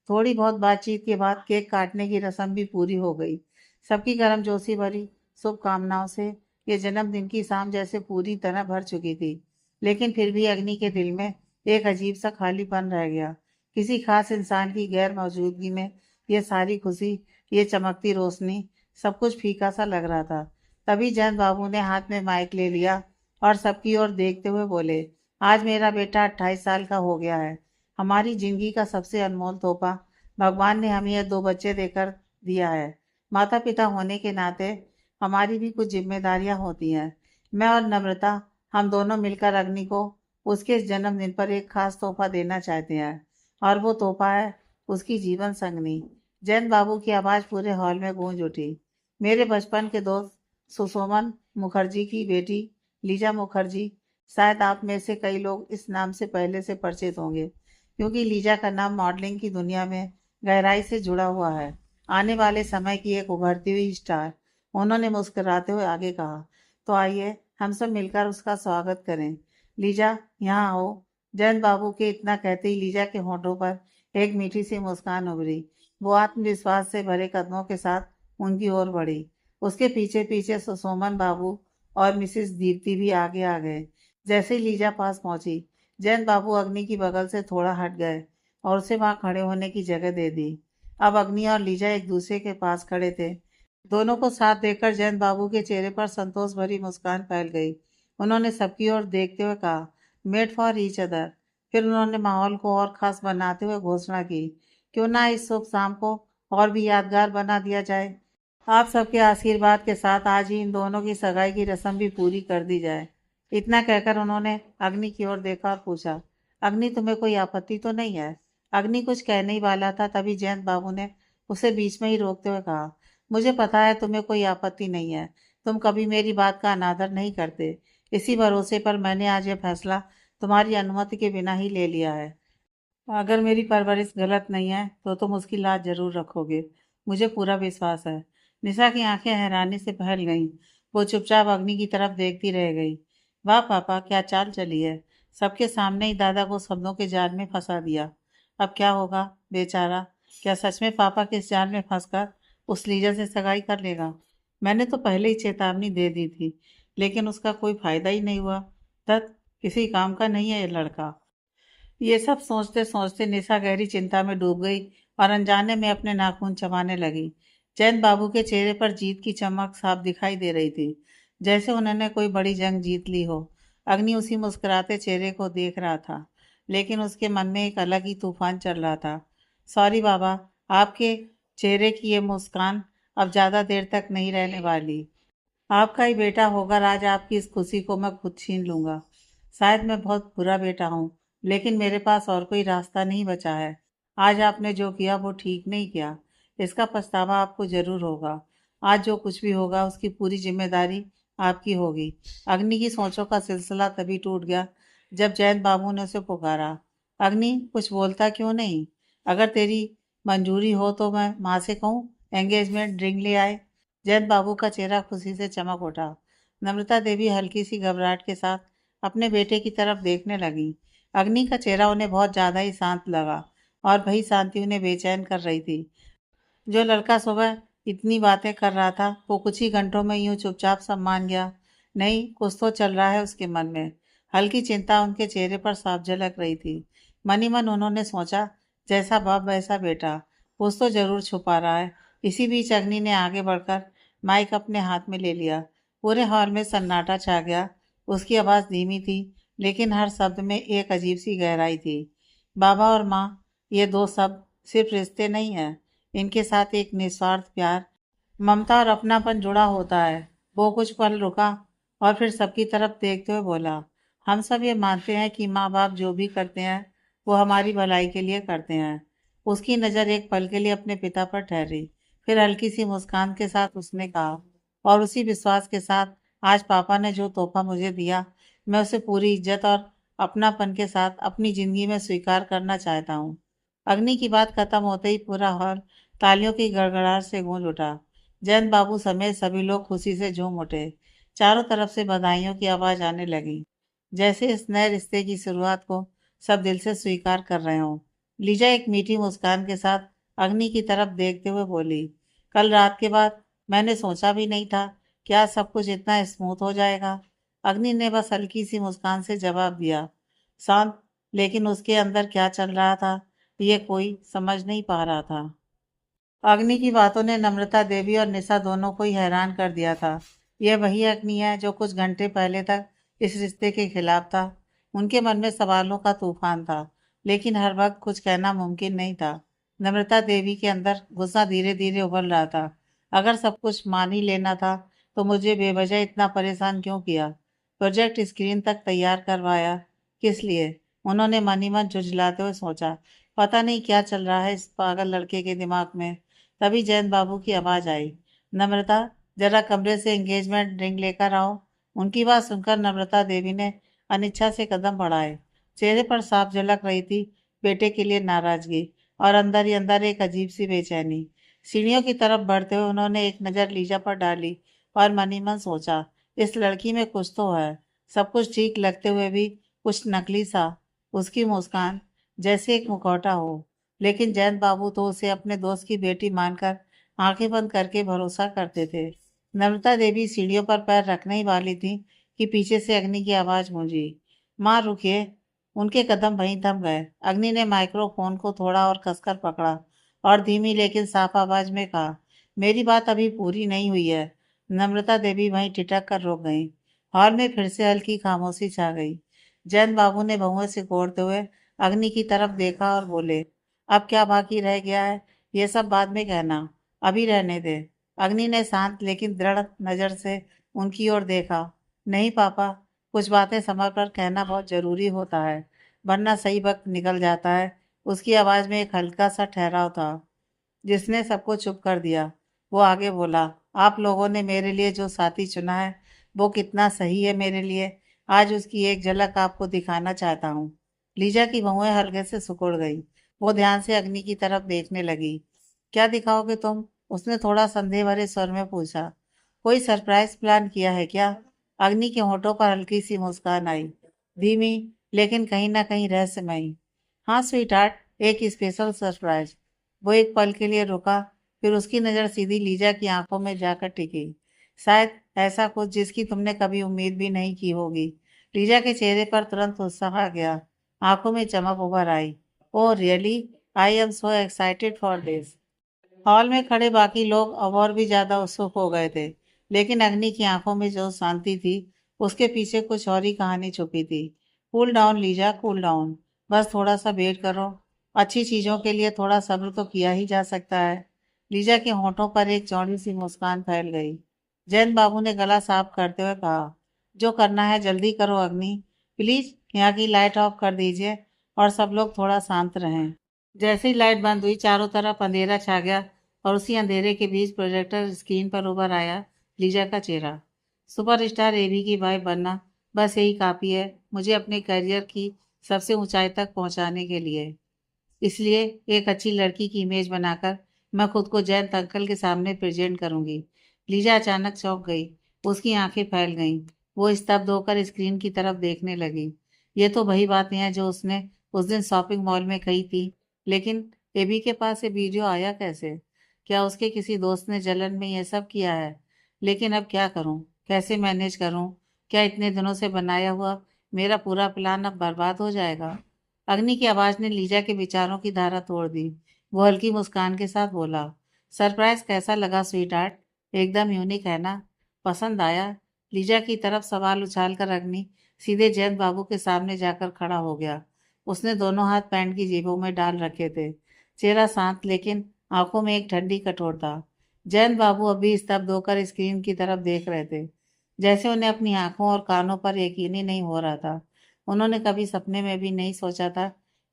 थोड़ी बहुत बातचीत के बाद केक काटने की रस्म भी पूरी हो गई। सबकी गर्मजोशी भरी शुभकामनाओं से ये जन्मदिन की शाम जैसे पूरी तरह भर चुकी थी, लेकिन फिर भी अग्नि के दिल में एक अजीब सा खालीपन रह गया। किसी खास इंसान की गैर मौजूदगी में ये सारी खुशी, ये चमकती रोशनी, सब कुछ फीका सा लग रहा था। तभी जयंत बाबू ने हाथ में माइक ले लिया और सबकी ओर देखते हुए बोले, आज मेरा बेटा 28 साल का हो गया है। हमारी जिंदगी का सबसे अनमोल तोहफा भगवान ने हमें ये दो बच्चे देकर दिया है। माता पिता होने के नाते हमारी भी कुछ जिम्मेदारियां होती हैं। मैं और नम्रता, हम दोनों मिलकर अग्नि को उसके इस जन्मदिन पर एक खास तोहफा देना चाहते हैं, और वो तोहफा है उसकी जीवन संगनी। जयंत बाबू की आवाज़ पूरे हॉल में गूंज उठी। मेरे बचपन के दोस्त सुशोमन मुखर्जी की बेटी लीजा मुखर्जी शायद आप में से कई लोग इस नाम से पहले से परिचित होंगे, क्योंकि लीजा का नाम मॉडलिंग की दुनिया में गहराई से जुड़ा हुआ है। आने वाले समय की एक उभरती हुई स्टार। उन्होंने मुस्कुराते हुए आगे कहा। तो आइए हम सब मिलकर उसका स्वागत करें। लीजा, यहाँ आओ। जयंत बाबू के इतना कहते ही लीजा के होठों पर एक मीठी सी मुस्कान उभरी। वो आत्मविश्वास से भरे कदमों के साथ उनकी ओर बढ़ी। उसके पीछे पीछे सुसोमन बाबू और मिसेस दीप्ति भी आगे आ गए। जैसे ही लीजा पास पहुंची, जयंत बाबू अग्नि की बगल से थोड़ा हट गए और उसे वहां खड़े होने की जगह दे दी। अब अग्नि और लीजा एक दूसरे के पास खड़े थे। दोनों को साथ देखकर जयंत बाबू के चेहरे पर संतोष भरी मुस्कान फैल गई। उन्होंने सबकी ओर देखते हुए कहा, मेड फॉर ईच अदर। फिर उन्होंने माहौल को और खास बनाते हुए घोषणा की, क्यों ना इस शुभ शाम को और भी यादगार बना दिया जाए। आप सबके आशीर्वाद के साथ आज ही इन दोनों की सगाई की रस्म भी पूरी कर दी जाए। इतना कहकर उन्होंने अग्नि की ओर देखा और पूछा, अग्नि, तुम्हें कोई आपत्ति तो नहीं है? अग्नि कुछ कहने ही वाला था, तभी जयंत बाबू ने उसे बीच में ही रोकते हुए कहा, मुझे पता है तुम्हें कोई आपत्ति नहीं है। तुम कभी मेरी बात का अनादर नहीं करते। इसी भरोसे पर मैंने आज यह फैसला तुम्हारी अनुमति के बिना ही ले लिया है। अगर मेरी परवरिश गलत नहीं है तो तुम उसकी लाज जरूर रखोगे, मुझे पूरा विश्वास है। निशा की आंखें हैरानी से फैल गईं। वो चुपचाप अग्नि की तरफ देखती रह गई। वाह पापा, क्या चाल चली है। सबके सामने ही दादा को शब्दों के जाल में फंसा दिया। अब क्या होगा बेचारा। क्या सच में पापा के इस जाल में फंसकर उस लीजा से सगाई कर लेगा? मैंने तो पहले ही चेतावनी दे दी थी, लेकिन उसका कोई फायदा ही नहीं हुआ। तत् किसी काम का नहीं है ये लड़का। ये सब सोचते सोचते निशा गहरी चिंता में डूब गई और अनजाने में अपने नाखून चबाने लगी। जयंत बाबू के चेहरे पर जीत की चमक साफ दिखाई दे रही थी, जैसे उन्होंने कोई बड़ी जंग जीत ली हो। अग्नि उसी मुस्कुराते चेहरे को देख रहा था, लेकिन उसके मन में एक अलग ही तूफान चल रहा था। सॉरी बाबा, आपके चेहरे की ये मुस्कान अब ज्यादा देर तक नहीं रहने वाली। आपका ही बेटा होकर आज आपकी इस खुशी को मैं खुद छीन लूंगा। शायद मैं बहुत बुरा बेटा हूँ, लेकिन मेरे पास और कोई रास्ता नहीं बचा है। आज आपने जो किया वो ठीक नहीं किया। इसका पछतावा आपको जरूर होगा। आज जो कुछ भी होगा उसकी पूरी जिम्मेदारी आपकी होगी। अग्नि की सोचों का सिलसिला तभी टूट गया जब जयंत बाबू ने उसे पुकारा। अग्नि, कुछ बोलता क्यों नहीं? अगर तेरी मंजूरी हो तो मैं माँ से कहूँ एंगेजमेंट रिंग ले आए। जयंत बाबू का चेहरा खुशी से चमक उठा। नम्रता देवी हल्की सी घबराहट के साथ अपने बेटे की तरफ देखने लगी। अग्नि का चेहरा उन्हें बहुत ज्यादा ही शांत लगा और वही शांति उन्हें बेचैन कर रही थी। जो लड़का सुबह इतनी बातें कर रहा था वो कुछ ही घंटों में यूं चुपचाप सब मान गया। नहीं, कुछ तो चल रहा है उसके मन में। हल्की चिंता उनके चेहरे पर साफ झलक रही थी। मन ही मन उन्होंने सोचा, जैसा बाप वैसा बेटा, कुछ तो जरूर छुपा रहा है। इसी बीच अग्नि ने आगे बढ़कर माइक अपने हाथ में ले लिया। पूरे हॉल में सन्नाटा छा गया। उसकी आवाज़ धीमी थी, लेकिन हर शब्द में एक अजीब सी गहराई थी। बाबा और माँ, ये दो शब्द सिर्फ रिश्ते नहीं हैं, इनके साथ एक निस्वार्थ प्यार, ममता और अपनापन जुड़ा होता है। वो कुछ पल रुका और फिर सबकी तरफ देखते हुए बोला, हम सब ये मानते हैं कि माँ बाप जो भी करते हैं वो हमारी भलाई के लिए करते हैं। उसकी नज़र एक पल के लिए अपने पिता पर ठहरी। फिर हल्की सी मुस्कान के साथ उसने कहा, और उसी विश्वास के साथ आज पापा ने जो तोहफा मुझे दिया, मैं उसे पूरी इज्जत और अपनापन के साथ अपनी जिंदगी में स्वीकार करना चाहता हूँ। अग्नि की बात खत्म होते ही पूरा हॉल तालियों की गड़गड़ाहट से गूंज उठा। जयंत बाबू समेत सभी लोग खुशी से झूम उठे। चारों तरफ से बधाइयों की आवाज आने लगी, जैसे इस नए रिश्ते की शुरुआत को सब दिल से स्वीकार कर रहे हों। लीजा एक मीठी मुस्कान के साथ अग्नि की तरफ देखते हुए बोली, कल रात के बाद मैंने सोचा भी नहीं था कि आज सब कुछ इतना स्मूथ हो जाएगा। अग्नि ने बस हल्की सी मुस्कान से जवाब दिया, शांत, लेकिन उसके अंदर क्या चल रहा था ये कोई समझ नहीं पा रहा था। अग्नि की बातों ने नम्रता देवी और निशा दोनों को ही हैरान कर दिया था। यह वही अग्नि है जो कुछ घंटे पहले तक इस रिश्ते के खिलाफ था। उनके मन में सवालों का तूफान था, लेकिन हर वक्त कुछ कहना मुमकिन नहीं था। नम्रता देवी के अंदर गुस्सा धीरे धीरे उबल रहा था। अगर सब कुछ मान ही लेना था तो मुझे बेवजह इतना परेशान क्यों किया? प्रोजेक्ट स्क्रीन तक तैयार करवाया किस लिए? उन्होंने मन ही मन झुंझलाते हुए सोचा। पता नहीं क्या चल रहा है इस पागल लड़के के दिमाग में। तभी जयंत बाबू की आवाज आई, नम्रता, जरा कमरे से एंगेजमेंट रिंग लेकर आओ। उनकी बात सुनकर नम्रता देवी ने अनिच्छा से कदम बढ़ाए। चेहरे पर साफ झलक रही थी बेटे के लिए नाराजगी और अंदर ही अंदर एक अजीब सी बेचैनी। सीढ़ियों की तरफ बढ़ते हुए उन्होंने एक नज़र लीजा पर डाली और मन ही मन सोचा, इस लड़की में कुछ तो है। सब कुछ ठीक लगते हुए भी कुछ नकली सा। उसकी मुस्कान जैसे एक मुखौटा हो। लेकिन जैन बाबू तो उसे अपने दोस्त की बेटी मानकर आंखें बंद करके भरोसा करते थे। नम्रता देवी सीढ़ियों पर पैर रखने ही वाली थी कि पीछे से अग्नि की आवाज गूंजी, माँ रुकिए। उनके कदम वहीं थम गए। अग्नि ने माइक्रोफोन को थोड़ा और कसकर पकड़ा और धीमी लेकिन साफ आवाज में कहा, मेरी बात अभी पूरी नहीं हुई है। नम्रता देवी वहीं ठिठक कर रुक गई। हॉल में फिर से हल्की खामोशी छा गई। जैन बाबू ने भौहें सिकोड़ते हुए अग्नि की तरफ देखा और बोले, अब क्या बाकी रह गया है? ये सब बाद में कहना, अभी रहने दे। अग्नि ने शांत लेकिन दृढ़ नजर से उनकी ओर देखा। नहीं पापा, कुछ बातें समय पर कहना बहुत जरूरी होता है, वरना सही वक्त निकल जाता है। उसकी आवाज में एक हल्का सा ठहराव था जिसने सबको चुप कर दिया। वो आगे बोला, आप लोगों ने मेरे लिए जो साथी चुना है वो कितना सही है मेरे लिए, आज उसकी एक झलक आपको दिखाना चाहता हूँ। लीजा की भौहें हल्के से सिकुड़ गई। वो ध्यान से अग्नि की तरफ देखने लगी। क्या दिखाओगे तुम? उसने थोड़ा संदेह भरे स्वर में पूछा। कोई सरप्राइज प्लान किया है क्या? अग्नि के होठों पर हल्की सी मुस्कान आई, धीमी लेकिन कहीं ना कहीं रहस्यमयी। हाँ स्वीट हार्ट, एक स्पेशल सरप्राइज। वो एक पल के लिए रुका, फिर उसकी नज़र सीधी लीजा की आंखों में जाकर टिकी। शायद ऐसा कुछ जिसकी तुमने कभी उम्मीद भी नहीं की होगी। लीजा के चेहरे पर तुरंत उत्साह आ गया, आंखों में चमक उभर आई। Oh really, I am so excited for this. Hall में खड़े बाकी लोग अब और भी ज्यादा उत्सुक हो गए थे। लेकिन अग्नि की आंखों में जो शांति थी उसके पीछे कुछ और ही कहानी छुपी थी। Cool down Lisa, cool down. बस थोड़ा सा वेट करो। अच्छी चीजों के लिए थोड़ा सब्र तो किया ही जा सकता है। लीजा के होठों पर एक चौड़ी सी मुस्कान फैल गई। जैन बाबू ने गला साफ करते हुए कहा, जो करना है जल्दी करो अग्नि। प्लीज यहाँ की लाइट ऑफ कर दीजिए और सब लोग थोड़ा शांत रहें। जैसे ही लाइट बंद हुई चारों तरफ अंधेरा छा गया और उसी अंधेरे के बीच प्रोजेक्टर स्क्रीन पर उभर आया लीजा का चेहरा। सुपरस्टार एवी की वाइफ बनना बस यही काफ़ी है मुझे अपने करियर की सबसे ऊंचाई तक पहुंचाने के लिए। इसलिए एक अच्छी लड़की की इमेज बनाकर मैं खुद को जयंत अंकल के सामने प्रेजेंट करूंगी। लीजा अचानक चौंक गई। उसकी आंखें फैल गईं। वो स्तब्ध होकर स्क्रीन की तरफ देखने लगी। ये तो वही बातें हैं जो उसने उस दिन शॉपिंग मॉल में कही थी। लेकिन एबी के पास ये वीडियो आया कैसे? क्या उसके किसी दोस्त ने जलन में ये सब किया है? लेकिन अब क्या करूं? कैसे मैनेज करूं? क्या इतने दिनों से बनाया हुआ मेरा पूरा प्लान अब बर्बाद हो जाएगा? अग्नि की आवाज ने लीजा के विचारों की धारा तोड़ दी। वो हल्की मुस्कान के साथ बोला, सरप्राइज कैसा लगा स्वीट हार्ट? एकदम यूनिक है ना? पसंद आया? लीजा की तरफ सवाल उछालकर अग्नि सीधे जयंत बाबू के सामने जाकर खड़ा हो गया। उसने दोनों हाथ पैंट की जेबों में डाल रखे थे। चेहरा शांत लेकिन आंखों में एक ठंडी कठोरता। जयंत बाबू अभी स्तब्ध होकर स्क्रीन की तरफ देख रहे थे, जैसे उन्हें अपनी आंखों और कानों पर यकीन ही नहीं हो रहा था। उन्होंने कभी सपने में भी नहीं सोचा था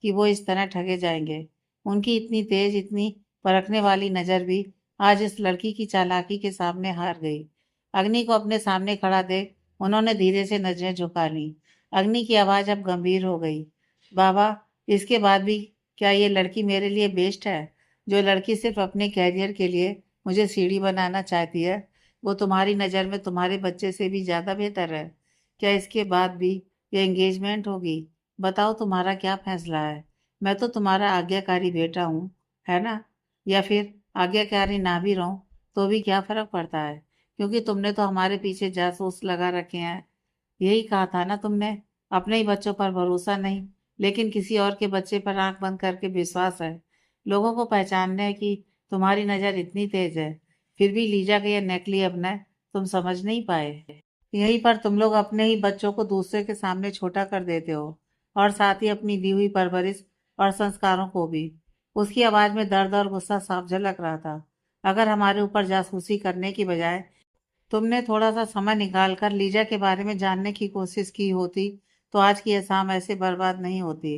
कि वो इस तरह ठगे जाएंगे। उनकी इतनी तेज, इतनी परखने वाली नजर भी आज इस लड़की की चालाकी के सामने हार गई। अग्नि को अपने सामने खड़ा देख उन्होंने धीरे से नजरें झुका ली। अग्नि की आवाज अब गंभीर हो गई, बाबा, इसके बाद भी क्या ये लड़की मेरे लिए बेस्ट है? जो लड़की सिर्फ अपने कैरियर के लिए मुझे सीढ़ी बनाना चाहती है, वो तुम्हारी नज़र में तुम्हारे बच्चे से भी ज़्यादा बेहतर है? क्या इसके बाद भी ये एंगेजमेंट होगी? बताओ तुम्हारा क्या फैसला है? मैं तो तुम्हारा आज्ञाकारी बेटा हूँ, है ना? या फिर आज्ञाकारी ना भी रहूं तो भी क्या फर्क पड़ता है, क्योंकि तुमने तो हमारे पीछे जासूस लगा रखे हैं। यही कहा था ना तुमने, अपने ही बच्चों पर भरोसा नहीं लेकिन किसी और के बच्चे पर आंख बंद करके विश्वास है। लोगों को पहचानने की तुम्हारी नज़र इतनी तेज है, फिर भी लीजा का यह नकली अभिनय तुम समझ नहीं पाए। यहीं पर तुम लोग अपने ही बच्चों को दूसरे के सामने छोटा कर देते हो और साथ ही अपनी दी हुई परवरिश और संस्कारों को भी। उसकी आवाज में दर्द और गुस्सा साफ झलक रहा था। अगर हमारे ऊपर जासूसी करने की बजाय तुमने थोड़ा सा समय निकाल कर लीजा के बारे में जानने की कोशिश की होती तो आज की ये शाम ऐसे बर्बाद नहीं होती।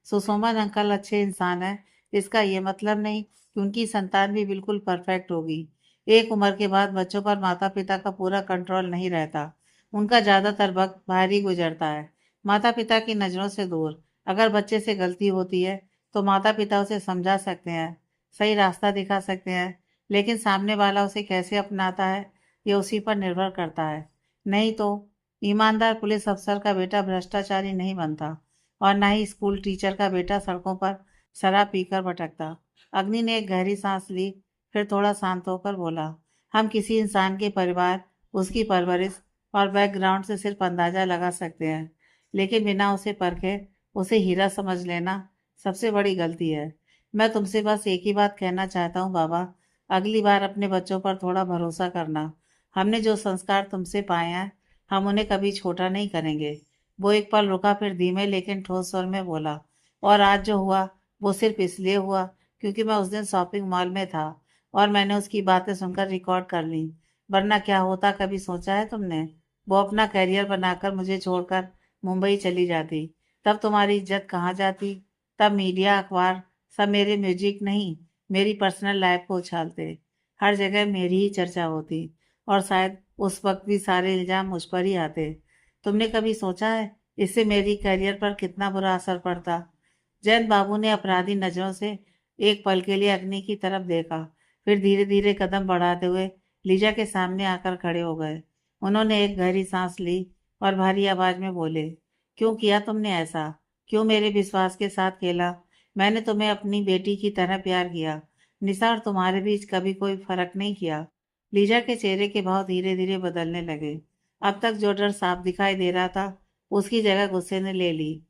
सुषुमन अंकल अच्छे इंसान हैं, इसका ये मतलब नहीं कि उनकी संतान भी बिल्कुल परफेक्ट होगी। एक उम्र के बाद बच्चों पर माता पिता का पूरा कंट्रोल नहीं रहता। उनका ज़्यादातर वक्त बाहर ही गुजरता है। माता पिता की नज़रों से दूर। अगर बच्चे से गलती होती है तो माता पिता उसे समझा सकते हैं, सही रास्ता दिखा सकते हैं, लेकिन सामने वाला उसे कैसे अपनाता है ये उसी पर निर्भर करता है। नहीं तो ईमानदार पुलिस अफसर का बेटा भ्रष्टाचारी नहीं बनता, और ना ही स्कूल टीचर का बेटा सड़कों पर शराब पीकर भटकता। अग्नि ने एक गहरी सांस ली, फिर थोड़ा शांत होकर बोला, हम किसी इंसान के परिवार, उसकी परवरिश और बैकग्राउंड से सिर्फ अंदाजा लगा सकते हैं, लेकिन बिना उसे परखे उसे हीरा समझ लेना सबसे बड़ी गलती है। मैं तुमसे बस एक ही बात कहना चाहता हूँ बाबा, अगली बार अपने बच्चों पर थोड़ा भरोसा करना। हमने जो संस्कार तुमसे पाए हैं, हम उन्हें कभी छोटा नहीं करेंगे। वो एक पल रुका, फिर धीमे लेकिन ठोस स्वर में बोला, और आज जो हुआ वो सिर्फ इसलिए हुआ क्योंकि मैं उस दिन शॉपिंग मॉल में था और मैंने उसकी बातें सुनकर रिकॉर्ड कर ली। वरना क्या होता, कभी सोचा है तुमने? वो अपना करियर बनाकर मुझे छोड़कर मुंबई चली जाती, तब तुम्हारी इज्जत कहाँ जाती? तब मीडिया, अखबार सब मेरे म्यूजिक नहीं, मेरी पर्सनल लाइफ को उछालते। हर जगह मेरी ही चर्चा होती, और शायद उस वक्त भी सारे इल्जाम मुझ पर ही आते। तुमने कभी सोचा है इससे मेरी करियर पर कितना बुरा असर पड़ता? जैन बाबू ने अपराधी नजरों से एक पल के लिए अग्नि की तरफ देखा, फिर धीरे धीरे कदम बढ़ाते हुए लीजा के सामने आकर खड़े हो गए। उन्होंने एक गहरी सांस ली और भारी आवाज में बोले, क्यों किया तुमने ऐसा? क्यों मेरे विश्वास के साथ खेला? मैंने तुम्हें अपनी बेटी की तरह प्यार किया। निसार, तुम्हारे बीच कभी कोई फर्क नहीं किया। लीजा के चेहरे के भाव धीरे धीरे बदलने लगे। अब तक जो डर साफ दिखाई दे रहा था, उसकी जगह गुस्से ने ले ली।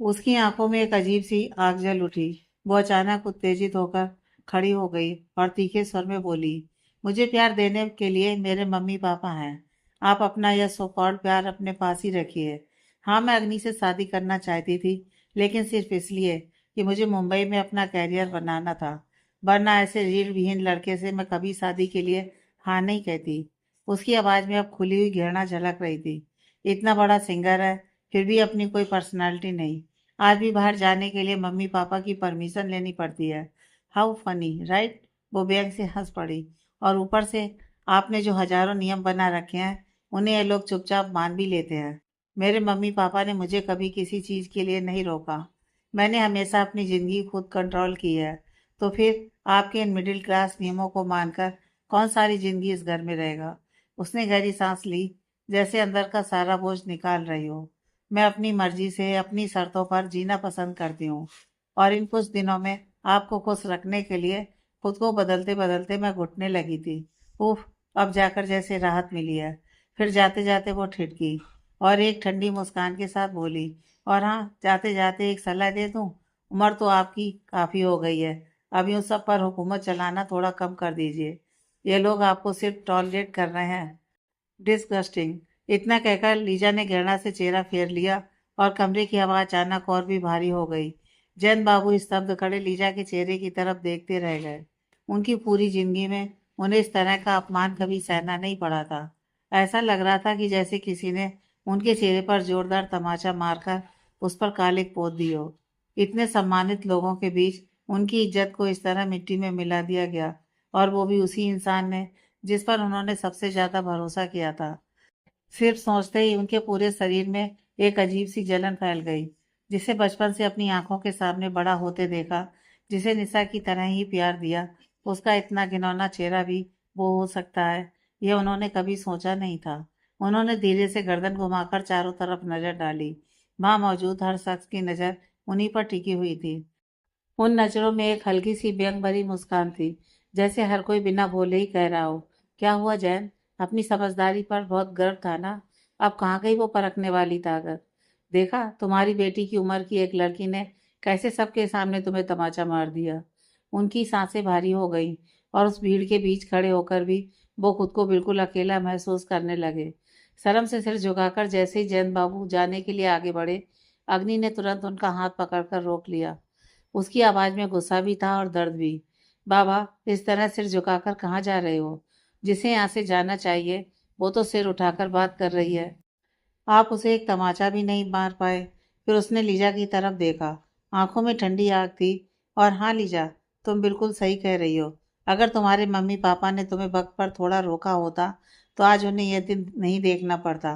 उसकी आंखों में एक अजीब सी आग जल उठी। वो अचानक उत्तेजित होकर खड़ी हो गई और तीखे स्वर में बोली, मुझे प्यार देने के लिए मेरे मम्मी पापा हैं। आप अपना यह सो कॉल्ड प्यार अपने पास ही रखिए। हाँ, मैं अग्नि से शादी करना चाहती थी, लेकिन सिर्फ इसलिए कि मुझे मुंबई में अपना कैरियर बनाना था। वरना ऐसे रीढ़ विहीन लड़के से मैं कभी शादी के लिए हाँ नहीं कहती। उसकी आवाज़ में अब खुली हुई घृणा झलक रही थी। इतना बड़ा सिंगर है, फिर भी अपनी कोई पर्सनालिटी नहीं। आज भी बाहर जाने के लिए मम्मी पापा की परमिशन लेनी पड़ती है। How funny, right? वो व्यंग से हंस पड़ी। और ऊपर से आपने जो हजारों नियम बना रखे हैं, उन्हें ये लोग चुपचाप मान भी लेते हैं। मेरे मम्मी पापा ने मुझे कभी किसी चीज़ के लिए नहीं रोका। मैंने हमेशा अपनी ज़िंदगी खुद कंट्रोल की है। तो फिर आपके इन मिडिल क्लास नियमों को मानकर कौन सारी ज़िंदगी इस घर में रहेगा? उसने गहरी सांस ली, जैसे अंदर का सारा बोझ निकाल रही हो। मैं अपनी मर्जी से अपनी शर्तों पर जीना पसंद करती हूँ, और इन कुछ दिनों में आपको खुश रखने के लिए खुद को बदलते बदलते मैं घुटने लगी थी। उफ, अब जाकर जैसे राहत मिली है। फिर जाते जाते वो ठिठकी और एक ठंडी मुस्कान के साथ बोली, और हाँ, जाते जाते एक सलाह दे दूँ? उम्र तो आपकी काफ़ी हो गई है। अब यूँ सब पर हुकूमत चलाना थोड़ा कम कर दीजिए। ये लोग आपको सिर्फ टॉलरेट कर रहे हैं। डिस्गस्टिंग! इतना कहकर लीजा ने घृणा से चेहरा फेर लिया, और कमरे की हवा अचानक और भी भारी हो गई। जैन बाबू स्तब्ध खड़े लीजा के चेहरे की तरफ देखते रह गए। उनकी पूरी जिंदगी में उन्हें इस तरह का अपमान कभी सहना नहीं पड़ा था। ऐसा लग रहा था कि जैसे किसी ने उनके चेहरे पर जोरदार तमाचा मारकर उस पर कालिक पोत दी हो। इतने सम्मानित लोगों के बीच उनकी इज्जत को इस तरह मिट्टी में मिला दिया गया, और वो भी उसी इंसान ने जिस पर उन्होंने सबसे ज्यादा भरोसा किया था। सिर्फ सोचते ही उनके पूरे शरीर में एक अजीब सी जलन फैल गई। जिसे बचपन से अपनी आंखों के सामने बड़ा होते देखा, जिसे निशा की तरह ही प्यार दिया, उसका इतना घिनौना चेहरा भी वो हो सकता है, यह उन्होंने कभी सोचा नहीं था। उन्होंने धीरे से गर्दन घुमाकर चारों तरफ नजर डाली। वहां मौजूद हर शख्स की नजर उन्हीं पर टिकी हुई थी। उन नजरों में एक हल्की सी व्यंग भरी मुस्कान थी, जैसे हर कोई बिना बोले ही कह रहा हो, क्या हुआ जैन? अपनी समझदारी पर बहुत गर्व था ना? अब कहाँ गई वो परखने वाली ताकत? देखा तुम्हारी बेटी की उम्र की एक लड़की ने कैसे सबके सामने तुम्हें तमाचा मार दिया। उनकी सांसें भारी हो गईं, और उस भीड़ के बीच खड़े होकर भी वो खुद को बिल्कुल अकेला महसूस करने लगे। शर्म से सिर झुकाकर जैसे ही जैन बाबू जाने के लिए आगे बढ़े, अग्नि ने तुरंत उनका हाथ पकड़कर रोक लिया। उसकी आवाज में गुस्सा भी था और दर्द भी। बाबा, इस तरह सिर झुकाकर कहाँ जा रहे हो? जिसे यहाँ से जाना चाहिए वो तो सिर उठाकर बात कर रही है। आप उसे एक तमाचा भी नहीं मार पाए। फिर उसने लीजा की तरफ देखा। आंखों में ठंडी आग थी। और हाँ लीजा, तुम बिल्कुल सही कह रही हो। अगर तुम्हारे मम्मी पापा ने तुम्हें वक्त पर थोड़ा रोका होता तो आज उन्हें यह दिन नहीं देखना पड़ता।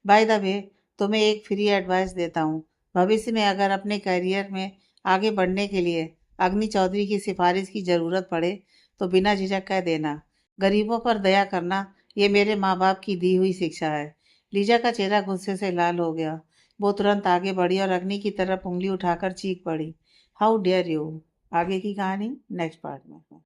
बाय द वे, तुम्हें एक फ्री एडवाइस देता हूँ। भविष्य में अगर अपने करियर में आगे बढ़ने के लिए अग्नि चौधरी की सिफारिश की ज़रूरत पड़े तो बिना झिझक कह देना। गरीबों पर दया करना ये मेरे माँ बाप की दी हुई शिक्षा है। लीजा का चेहरा गुस्से से लाल हो गया। वो तुरंत आगे बढ़ी और अग्नि की तरफ उंगली उठाकर चीख पड़ी, हाउ डेयर यू। आगे की कहानी नेक्स्ट पार्ट में।